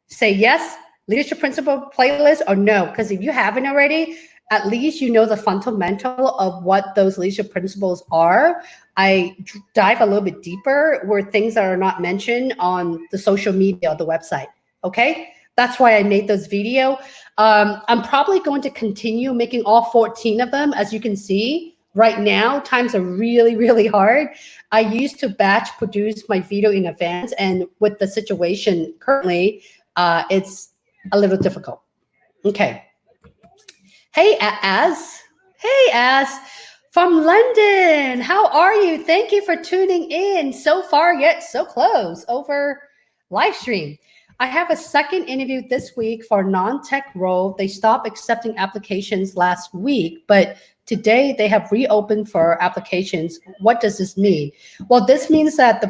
Say yes, Leadership Principle playlist, or no, because if you haven't already, at least you know the fundamental of what those leadership principles are. I dive a little bit deeper where things that are not mentioned on the social media or the website, okay? That's why I made this video. I'm probably going to continue making all 14 of them. As you can see, right now, times are really, really hard. I used to batch produce my video in advance, and with the situation currently, it's a little difficult. Okay. Hey, Az. Hey, Az. From London. How are you? Thank you for tuning in. So far, yet so close over live stream. I have a second interview this week for a non-tech role. They stopped accepting applications last week, but today they have reopened for applications. What does this mean? Well, this means that the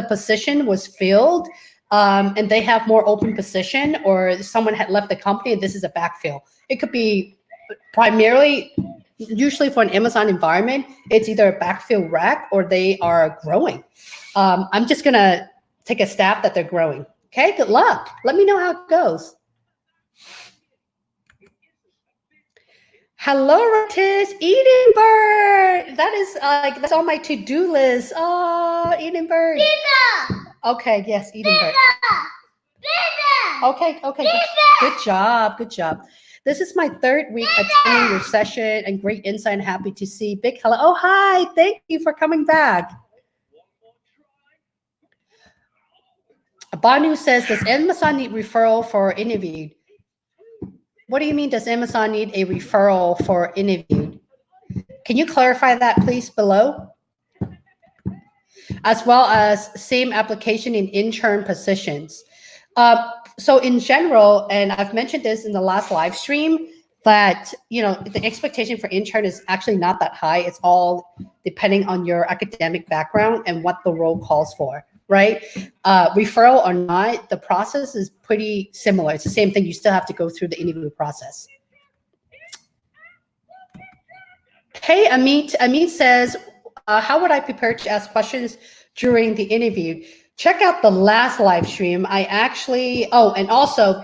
position was filled and they have more open position, or someone had left the company and this is a backfill. It could be primarily, usually for an Amazon environment, it's either a backfill rack or they are growing. I'm just gonna take a stab that they're growing. Okay, good luck. Let me know how it goes. Hello, Ratis, Eden Bird. That is that's on my to-do list. Oh, Eden Bird. Pizza. Okay, yes, Eden Bird. Pizza. Okay, good job, good job. This is my third week attending your session, and great insight and happy to see. Big hello. Oh, hi, thank you for coming back. Banu says, does Amazon need referral for interview? What do you mean, does Amazon need a referral for interview? Can you clarify that, please, below? As well as same application in intern positions. So in general, and I've mentioned this in the last live stream, that the expectation for intern is actually not that high. It's all depending on your academic background and what the role calls for. right? Referral or not, the process is pretty similar. It's the same thing. You still have to go through the interview process. Hey, Amit says, how would I prepare to ask questions during the interview? Check out the last live stream. I actually, oh, and also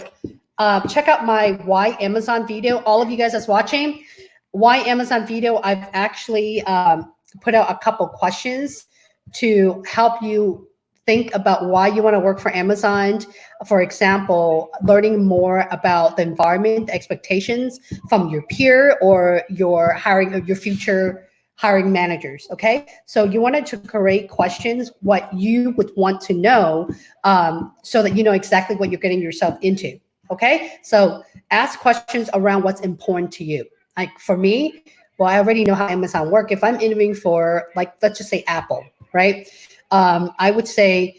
check out my Why Amazon video. All of you guys that's watching, Why Amazon video, I've actually put out a couple questions to help you think about why you want to work for Amazon. For example, learning more about the environment, expectations from your peer or your hiring or your future hiring managers. Okay, so you wanted to create questions what you would want to know, so that you know exactly what you're getting yourself into. Okay, so ask questions around what's important to you. Like for me, well, I already know how Amazon work. If I'm interviewing for, like, let's just say Apple, right? I would say,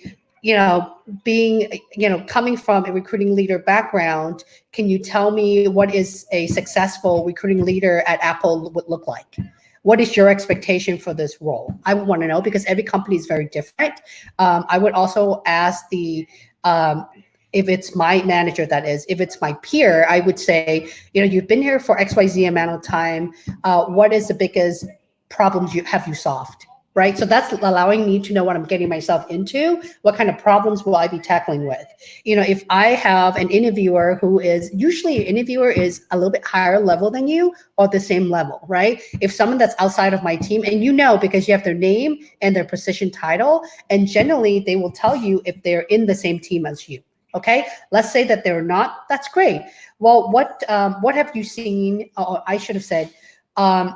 being, coming from a recruiting leader background, can you tell me what is a successful recruiting leader at Apple would look like? What is your expectation for this role? I would want to know because every company is very different. I would also ask if it's my manager, that is, if it's my peer, I would say, you've been here for XYZ amount of time. What is the biggest problems you solved? Right. So that's allowing me to know what I'm getting myself into. What kind of problems will I be tackling with? If I have an interviewer who is, usually an interviewer is a little bit higher level than you or the same level, right? If someone that's outside of my team, and because you have their name and their position title, and generally they will tell you if they're in the same team as you. Okay, let's say that they're not. That's great. Well, what have you seen? Or I should have said,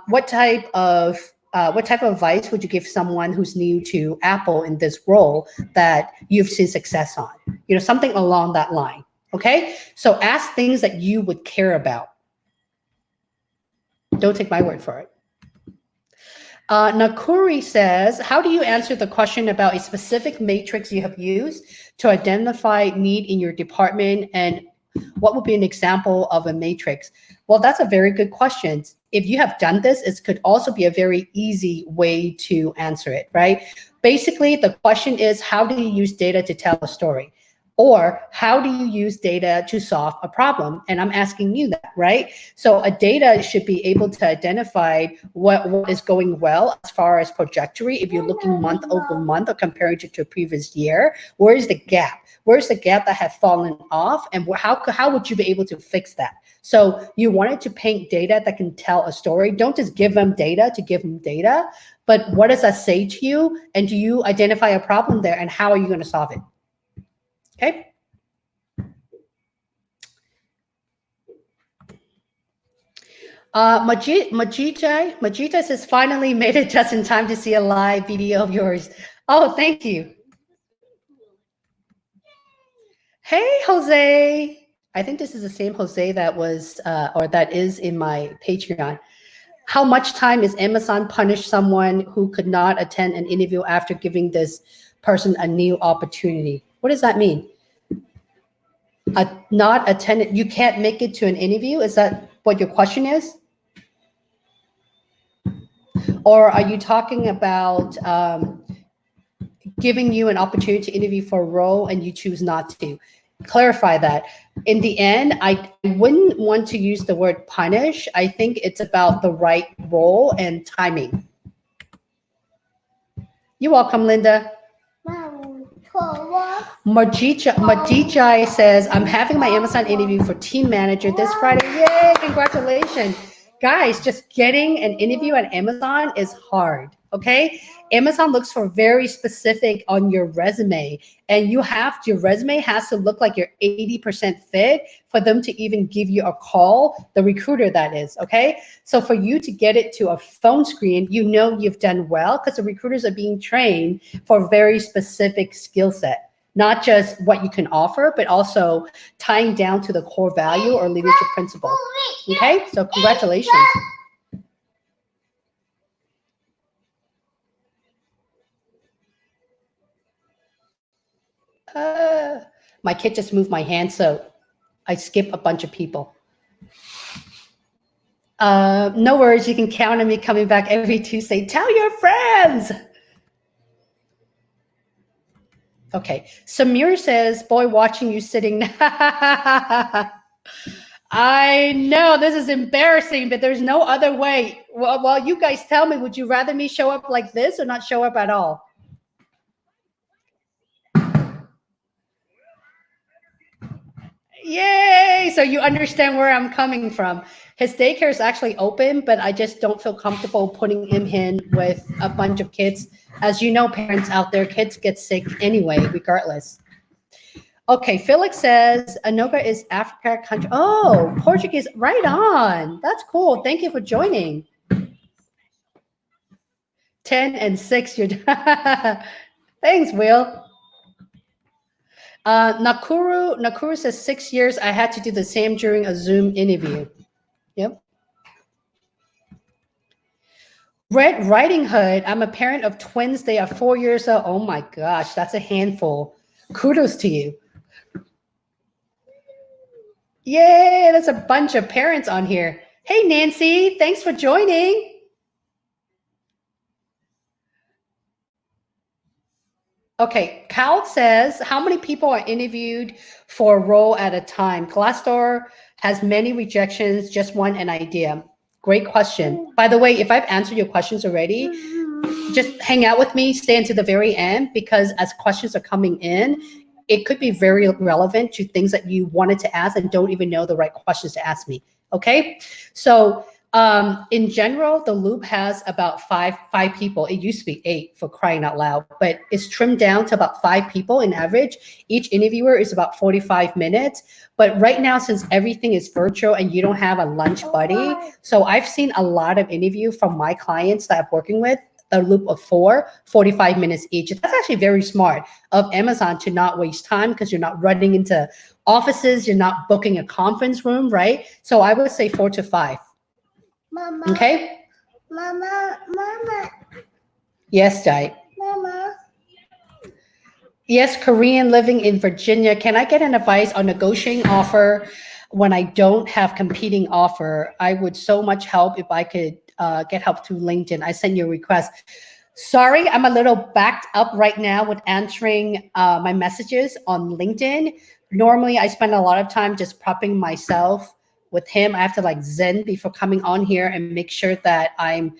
what type of advice would you give someone who's new to Apple in this role that you've seen success on? Something along that line. Okay, so ask things that you would care about. Don't take my word for it. Nakuri says, how do you answer the question about a specific matrix you have used to identify need in your department, and what would be an example of a matrix? Well, that's a very good question. If you have done this, it could also be a very easy way to answer it, right? Basically, the question is, how do you use data to tell a story? Or how do you use data to solve a problem? And I'm asking you that, right? So a data should be able to identify what is going well as far as trajectory. If you're looking month over month or comparing it to a previous year, where is the gap? Where's the gap that has fallen off? And how would you be able to fix that? So you wanted to paint data that can tell a story. Don't just give them data to give them data, but what does that say to you? And do you identify a problem there, and how are you going to solve it? Okay. Majita says, finally made it just in time to see a live video of yours. Oh, thank you. Hey, Jose. I think this is the same Jose that was, or that is in my Patreon. How much time is Amazon punish someone who could not attend an interview after giving this person a new opportunity? What does that mean? Not attended, you can't make it to an interview? Is that what your question is? Or are you talking about giving you an opportunity to interview for a role and you choose not to? Clarify that. In the end, I wouldn't want to use the word punish. I think it's about the right role and timing. You're welcome, Linda. Majijai says, I'm having my Amazon interview for team manager this Friday. Yay, congratulations. Guys, just getting an interview at Amazon is hard, okay? Amazon looks for very specific on your resume, and your resume has to look like you're 80% fit for them to even give you a call, the recruiter that is, okay? So for you to get it to a phone screen, you've done well, because the recruiters are being trained for very specific skill set. Not just what you can offer, but also tying down to the core value or leadership principle. Okay, so congratulations. My kid just moved my hand, so I skip a bunch of people. No worries, you can count on me coming back every Tuesday. Tell your friends. Okay. Samir says, boy, watching you sitting. I know this is embarrassing, but there's no other way. Well, you guys tell me, would you rather me show up like this or not show up at all? Yay! So you understand where I'm coming from. His daycare is actually open, but I just don't feel comfortable putting him in with a bunch of kids. As you know, parents out there, kids get sick anyway, regardless. Okay, Felix says Anoka is Africa country. Oh, Portuguese, right on. That's cool. Thank you for joining. 10 and 6, you're thanks, Will. Nakuru says 6 years. I had to do the same during a Zoom interview. Yep. Red Riding Hood. I'm a parent of twins. They are 4 years old. Oh my gosh, that's a handful. Kudos to you. Yay, that's a bunch of parents on here. Hey, Nancy, thanks for joining. Okay, Cal says, how many people are interviewed for a role at a time? Glassdoor has many rejections, just one an idea. Great question. By the way, if I've answered your questions already, just hang out with me, stay until the very end, because as questions are coming in, it could be very relevant to things that you wanted to ask and don't even know the right questions to ask me. Okay, so in general, the loop has about five people. It used to be 8, for crying out loud, but it's trimmed down to about 5 people in average. Each interviewer is about 45 minutes. But right now, since everything is virtual and you don't have a lunch buddy, so I've seen a lot of interview from my clients that I'm working with, a loop of 4, 45 minutes each. That's actually very smart of Amazon to not waste time, because you're not running into offices, you're not booking a conference room, right? So I would say 4 to 5. Mama. Okay. Mama. Yes, Di. Mama. Yes, Korean living in Virginia. Can I get an advice on negotiating offer when I don't have competing offer? I would so much help if I could get help through LinkedIn. I sent you a request. Sorry, I'm a little backed up right now with answering my messages on LinkedIn. Normally, I spend a lot of time just prepping myself with him. I have to like zen before coming on here and make sure that I'm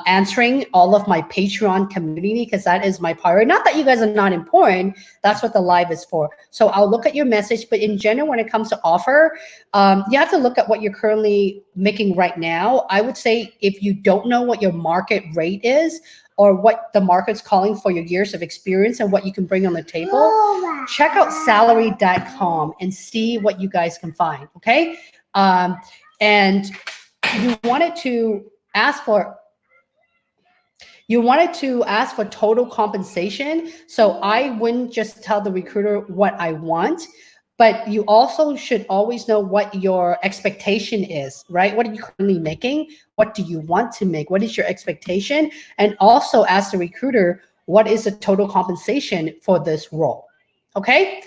answering all of my Patreon community, because that is my priority. Not that you guys are not important. That's what the live is for. So I'll look at your message, but in general, when it comes to offer, you have to look at what you're currently making right now. I would say if you don't know what your market rate is, or what the market's calling for your years of experience and what you can bring on the table, check out salary.com and see what you guys can find, okay? And you wanted to ask for total compensation. So I wouldn't just tell the recruiter what I want, but you also should always know what your expectation is, right? What are you currently making? What do you want to make? What is your expectation? And also ask the recruiter, what is the total compensation for this role? Okay.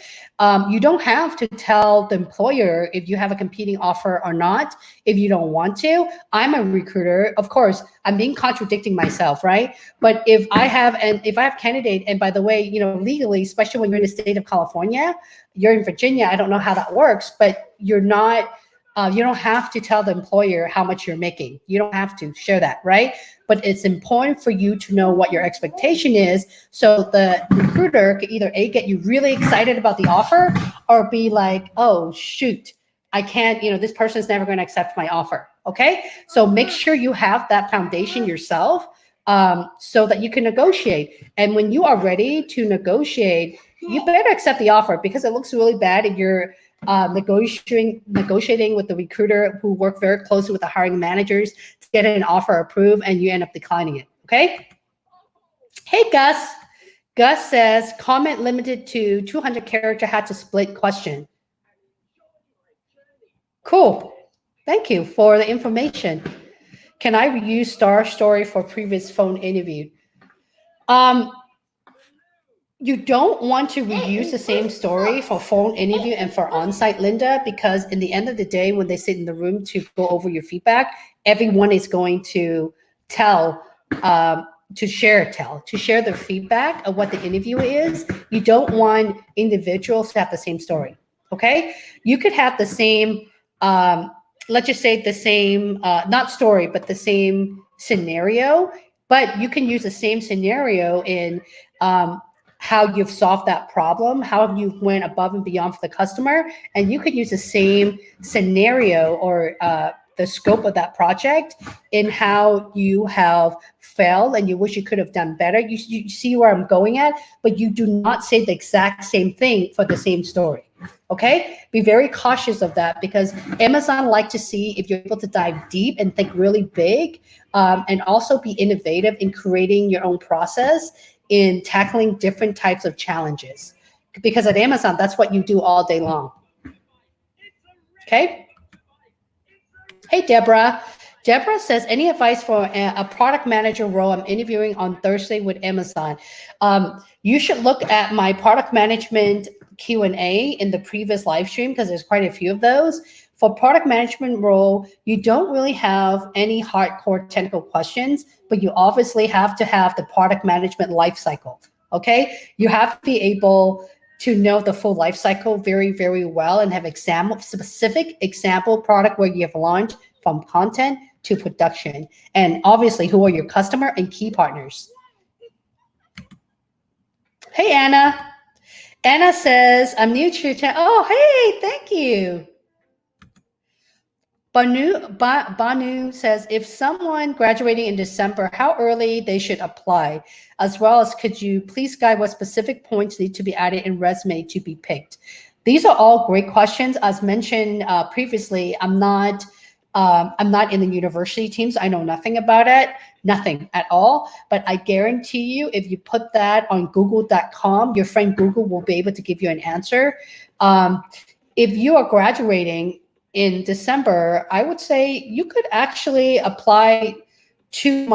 You don't have to tell the employer if you have a competing offer or not, if you don't want to. I'm a recruiter. Of course, I'm being contradicting myself, right? But if I have candidate, and by the way, you know, legally, especially when you're in the state of California, you're in Virginia, I don't know how that works, but you're not, you don't have to tell the employer how much you're making. You don't have to share that, right? But it's important for you to know what your expectation is, so the recruiter could either A, get you really excited about the offer, or be like, oh, shoot, I can't, you know, this person is never going to accept my offer. Okay. So make sure you have that foundation yourself, so that you can negotiate. And when you are ready to negotiate, you better accept the offer, because it looks really bad if you're negotiating with the recruiter who work very closely with the hiring managers to get an offer approved and you end up declining it. Okay. Hey, Gus. Gus says, comment limited to 200 character, had to split question. Cool. Thank you for the information. Can I reuse Star Story for previous phone interview? You don't want to reuse the same story for phone interview and for on-site, Linda, because in the end of the day, when they sit in the room to go over your feedback, everyone is going to tell to share the feedback of what the interview is. You don't want individuals to have the same story. Okay, you could have the same, let's just say the same, not story, but the same scenario, but you can use the same scenario in how you've solved that problem, how you went above and beyond for the customer, and you could use the same scenario or the scope of that project in how you have failed and you wish you could have done better. You see where I'm going at, but you do not say the exact same thing for the same story. Okay, be very cautious of that, because Amazon like to see if you're able to dive deep and think really big, and also be innovative in creating your own process in tackling different types of challenges. Because at Amazon, that's what you do all day long. Okay. Hey, Deborah. Deborah says, any advice for a product manager role? I'm interviewing on Thursday with Amazon. You should look at my product management Q&A in the previous live stream, because there's quite a few of those. For product management role, you don't really have any hardcore technical questions, but you obviously have to have the product management life cycle. Okay, you have to be able to know the full life cycle very, very well and have specific example product where you have launched from content to production. And obviously, who are your customer and key partners? Hey, Anna. Anna says, I'm new to your channel. Oh, hey, thank you. Banu says, if someone graduating in December, how early they should apply, as well as could you please guide what specific points need to be added in resume to be picked? These are all great questions. As mentioned previously, I'm not in the university teams. I know nothing about it, nothing at all. But I guarantee you, if you put that on google.com, your friend Google will be able to give you an answer. If you are graduating in December, I would say you could actually apply 2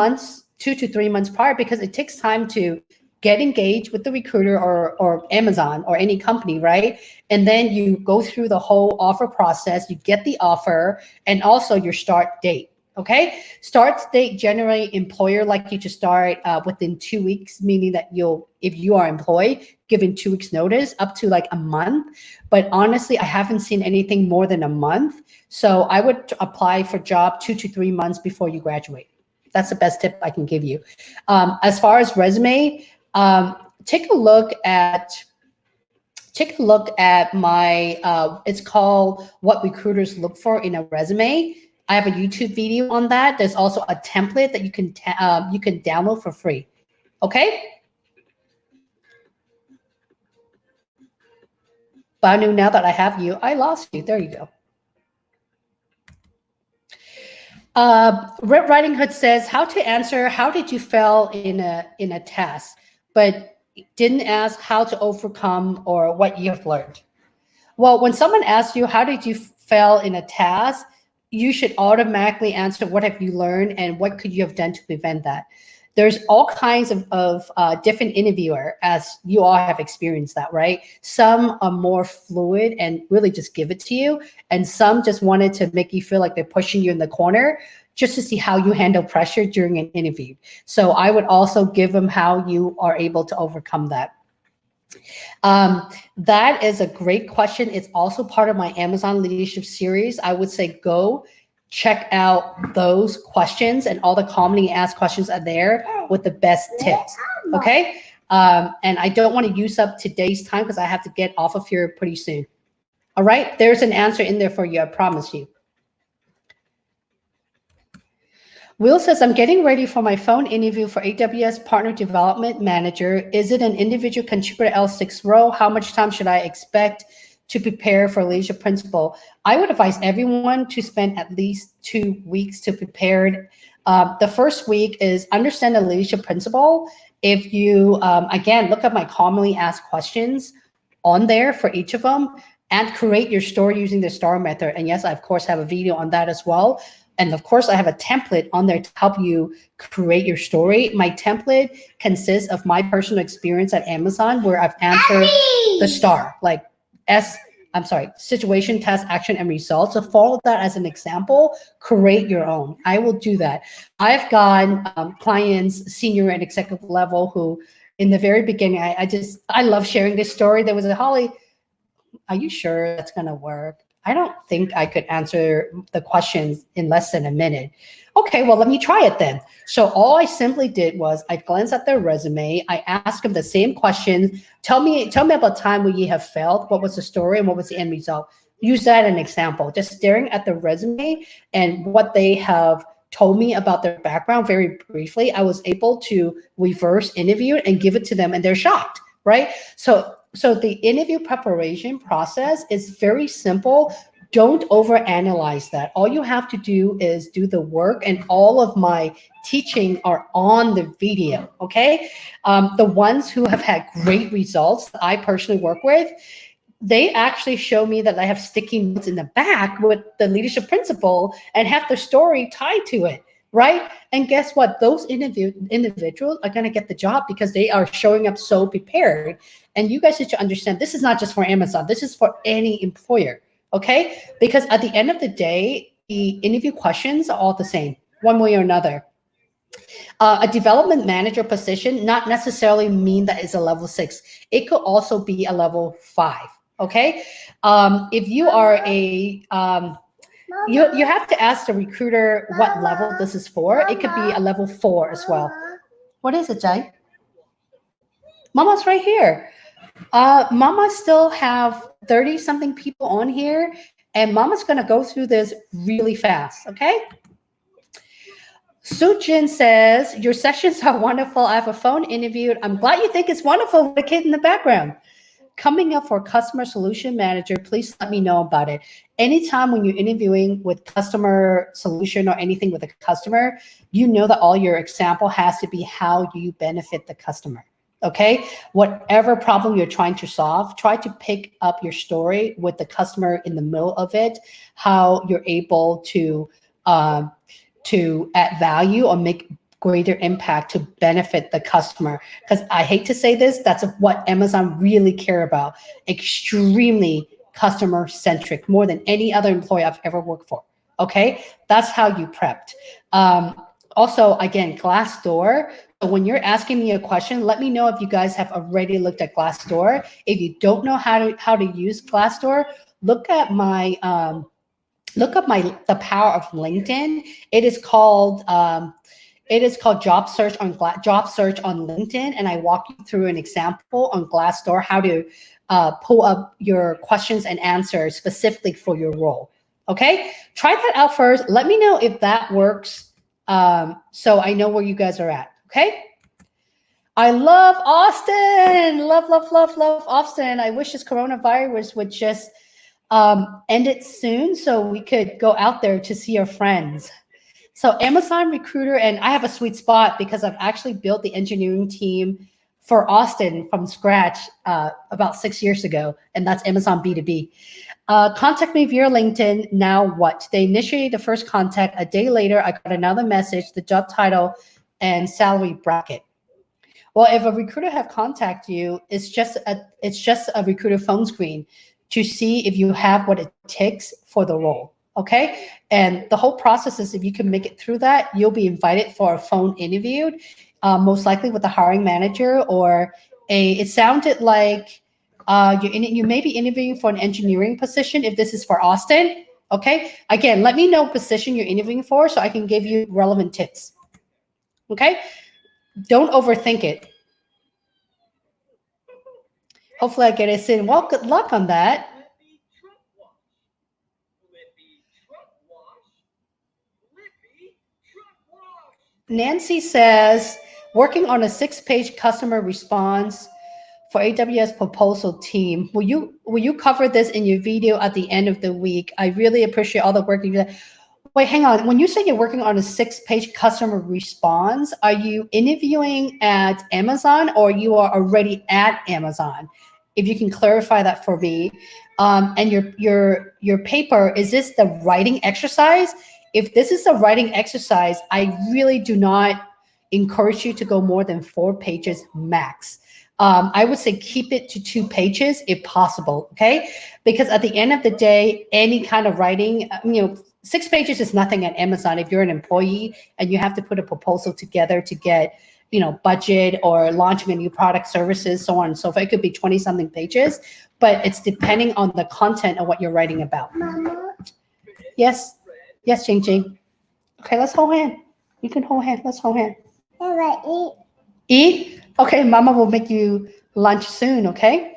to 3 months prior, because it takes time to get engaged with the recruiter or Amazon or any company, right? And then you go through the whole offer process, you get the offer, and also your start date. Okay, start date, generally employer like you to start within 2 weeks, meaning that if you are employed, given 2 weeks notice, up to like a month. But honestly, I haven't seen anything more than a month. So I would apply for job 2 to 3 months before you graduate. That's the best tip I can give you. As far as resume, take a look at my, it's called What Recruiters Look For in a Resume. I have a YouTube video on that. There's also a template that you can download for free. Okay. Banu, now that I have you, I lost you. There you go. Red Riding Hood says, how to answer, how did you fail in a task, but didn't ask how to overcome or what you have learned. Well, when someone asks you, how did you fail in a task, you should automatically answer, what have you learned and what could you have done to prevent that? There's all kinds of different interviewer, as you all have experienced that, right? Some are more fluid and really just give it to you. And some just wanted to make you feel like they're pushing you in the corner just to see how you handle pressure during an interview. So I would also give them how you are able to overcome that. That is a great question. It's also part of my Amazon leadership series. I would say go check out those questions, and all the commonly asked questions are there with the best tips. Okay. And I don't want to use up today's time because I have to get off of here pretty soon. All right. There's an answer in there for you. I promise you. Will says, I'm getting ready for my phone interview for AWS Partner Development Manager. Is it an individual contributor L6 role? How much time should I expect to prepare for leadership principle? I would advise everyone to spend at least 2 weeks to prepare. The first week is understand the leadership principle. If you, again, look at my commonly asked questions on there for each of them and create your story using the STAR method. And yes, I, of course, have a video on that as well. And of course, I have a template on there to help you create your story. My template consists of my personal experience at Amazon, where I've answered the STAR, like situation, task, action, and results. So follow that as an example, create your own. I will do that. I've got clients, senior and executive level, who in the very beginning, I love sharing this story. There was a Holly, are you sure that's going to work? I don't think I could answer the questions in less than a minute. Okay, well, let me try it then. So all I simply did was I glanced at their resume. I asked them the same questions. Tell me about time where you have failed. What was the story and what was the end result? Use that as an example. Just staring at the resume and what they have told me about their background very briefly, I was able to reverse interview and give it to them, and they're shocked, right? So the interview preparation process is very simple. Don't overanalyze that. All you have to do is do the work, and all of my teaching are on the video, okay? The ones who have had great results that I personally work with, they actually show me that I have sticky notes in the back with the leadership principle and have the story tied to it, right? And guess what? Those individuals are going to get the job because they are showing up so prepared. And you guys need to understand, this is not just for Amazon. This is for any employer, okay? Because at the end of the day, the interview questions are all the same, one way or another. A development manager position not necessarily mean that it's a level 6. It could also be a level 5. Okay, if you are a you have to ask the recruiter what level this is for. It could be a level 4 as well. What is it, Jai? Mama's right here. Mama still have 30 something people on here, and Mama's gonna go through this really fast. Okay. Sujin says, your sessions are wonderful. I have a phone interview. I'm glad you think it's wonderful with the kid in the background. Coming up for customer solution manager, please let me know about it. Anytime when you're interviewing with customer solution or anything with a customer, you know that all your example has to be how you benefit the customer, okay? Whatever problem you're trying to solve, try to pick up your story with the customer in the middle of it, how you're able to add value or make greater impact to benefit the customer. Because I hate to say this, that's what Amazon really care about. Extremely customer centric, more than any other employee I've ever worked for. Okay, that's how you prepped. Also, again, Glassdoor. So when you're asking me a question, let me know if you guys have already looked at Glassdoor. If you don't know how to use Glassdoor, look at my the power of LinkedIn. It is called job search on LinkedIn, and I walk you through an example on Glassdoor how to pull up your questions and answers specifically for your role. Okay, try that out first. Let me know if that works, so I know where you guys are at. Okay. I love Austin. Love Austin. I wish this coronavirus would just end it soon so we could go out there to see our friends. So Amazon Recruiter, and I have a sweet spot because I've actually built the engineering team for Austin from scratch about 6 years ago, and that's Amazon B2B. Contact me via LinkedIn. Now what? They initiated the first contact. A day later, I got another message, the job title and salary bracket. Well, if a recruiter have contacted you, it's just a recruiter phone screen to see if you have what it takes for the role. Okay, and the whole process is if you can make it through that, you'll be invited for a phone interview, most likely with the hiring manager or it sounded like you may be interviewing for an engineering position if this is for Austin. Okay, again, let me know what position you're interviewing for so I can give you relevant tips. Okay, don't overthink it. Hopefully I get us in. Well, good luck on that. Nancy says, working on a 6-page customer response for AWS proposal team. Will you cover this in your video at the end of the week? I really appreciate all the work you did. Wait, hang on. When you say you're working on a 6-page customer response, are you interviewing at Amazon or you are already at Amazon? If you can clarify that for me. And your paper, is this the writing exercise? If this is a writing exercise, I really do not encourage you to go more than 4 pages max. I would say keep it to 2 pages if possible, okay? Because at the end of the day, any kind of writing, 6 pages is nothing at Amazon if you're an employee and you have to put a proposal together to get, budget or launching a new product, services, so on and so forth. It could be 20 something pages, but it's depending on the content of what you're writing about. Mama. Yes, Jing Jing. Okay, let's hold hand. You can hold hand. Let's hold hand. Eat. Eat? Okay, Mama will make you lunch soon, okay?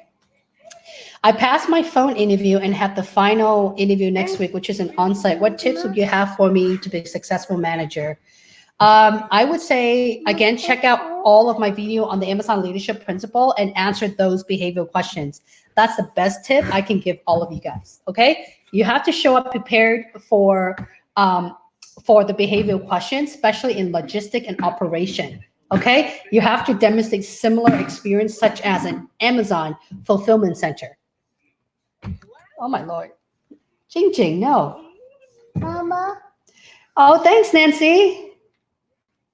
I passed my phone interview and have the final interview next week, which is an on-site. What tips would you have for me to be a successful manager? I would say, again, check out all of my video on the Amazon Leadership Principle and answer those behavioral questions. That's the best tip I can give all of you guys, okay? You have to show up prepared for the behavioral questions, especially in logistic and operation, okay? You have to demonstrate similar experience such as an Amazon fulfillment center. Oh my Lord. Jing Jing, no. Mama. Oh, thanks, Nancy.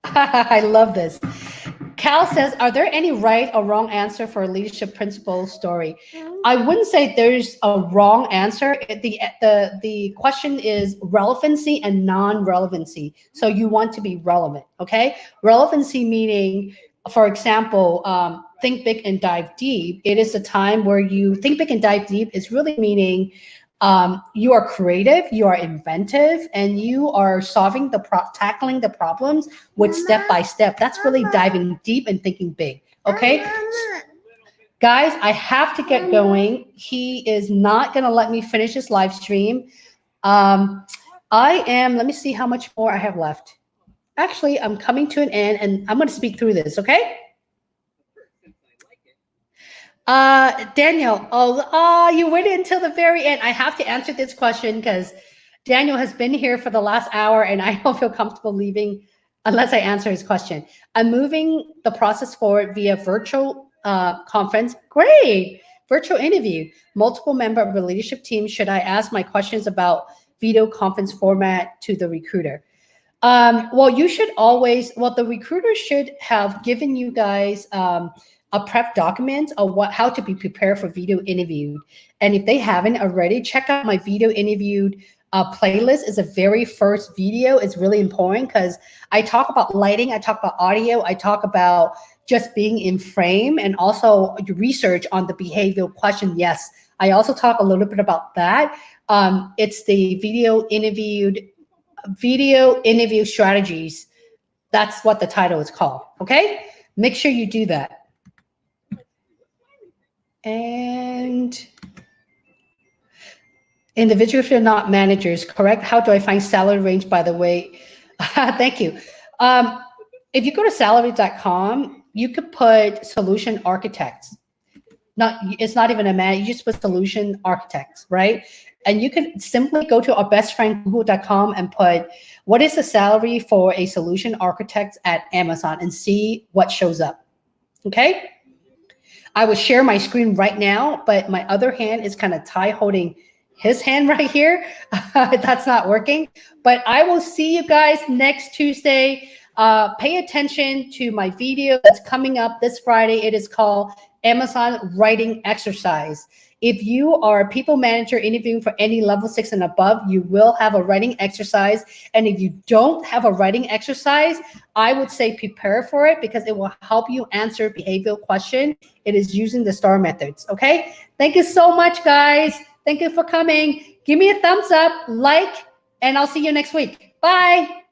I love this. Cal says, are there any right or wrong answer for a leadership principle story? I wouldn't say there's a wrong answer. The question is relevancy and non-relevancy. So you want to be relevant, okay? Relevancy meaning, for example, think big and dive deep. It is a time where you think big and dive deep is really meaning you are creative, you are inventive, and you are tackling the problems with step by step. That's really diving deep and thinking big. Okay, guys, I have to get going. He is not going to let me finish this live stream. Let me see how much more I have left. Actually, I'm coming to an end, and I'm going to speak through this. Okay. Daniel, you waited until the very end. I have to answer this question because Daniel has been here for the last hour and I don't feel comfortable leaving unless I answer his question. I'm moving the process forward via virtual conference. Great. Virtual interview. Multiple member of the leadership team. Should I ask my questions about video conference format to the recruiter? The recruiter should have given you guys a prep document of how to be prepared for video interview. And if they haven't already, check out my video interviewed playlist. Is the very first video. It's really important because I talk about lighting, I talk about audio, I talk about just being in frame and also research on the behavioral question. Yes, I also talk a little bit about that. It's the video interview strategies. That's what the title is called. Okay, make sure you do that. And individuals are not managers, correct? How do I find salary range, by the way? Thank you. If you go to salary.com, you could put solution architects. It's not even a man, you just put solution architects, right? And you can simply go to our best friend google.com and put what is the salary for a solution architect at Amazon and see what shows up. Okay? I would share my screen right now, but my other hand is kind of Ty holding his hand right here. That's not working. But I will see you guys next Tuesday. Pay attention to my video that's coming up this Friday. It is called Amazon Writing Exercise. If you are a people manager interviewing for any level 6 and above, you will have a writing exercise. And if you don't have a writing exercise, I would say prepare for it because it will help you answer behavioral question. It is using the STAR methods. Okay. Thank you so much, guys. Thank you for coming. Give me a thumbs up, like, and I'll see you next week. Bye.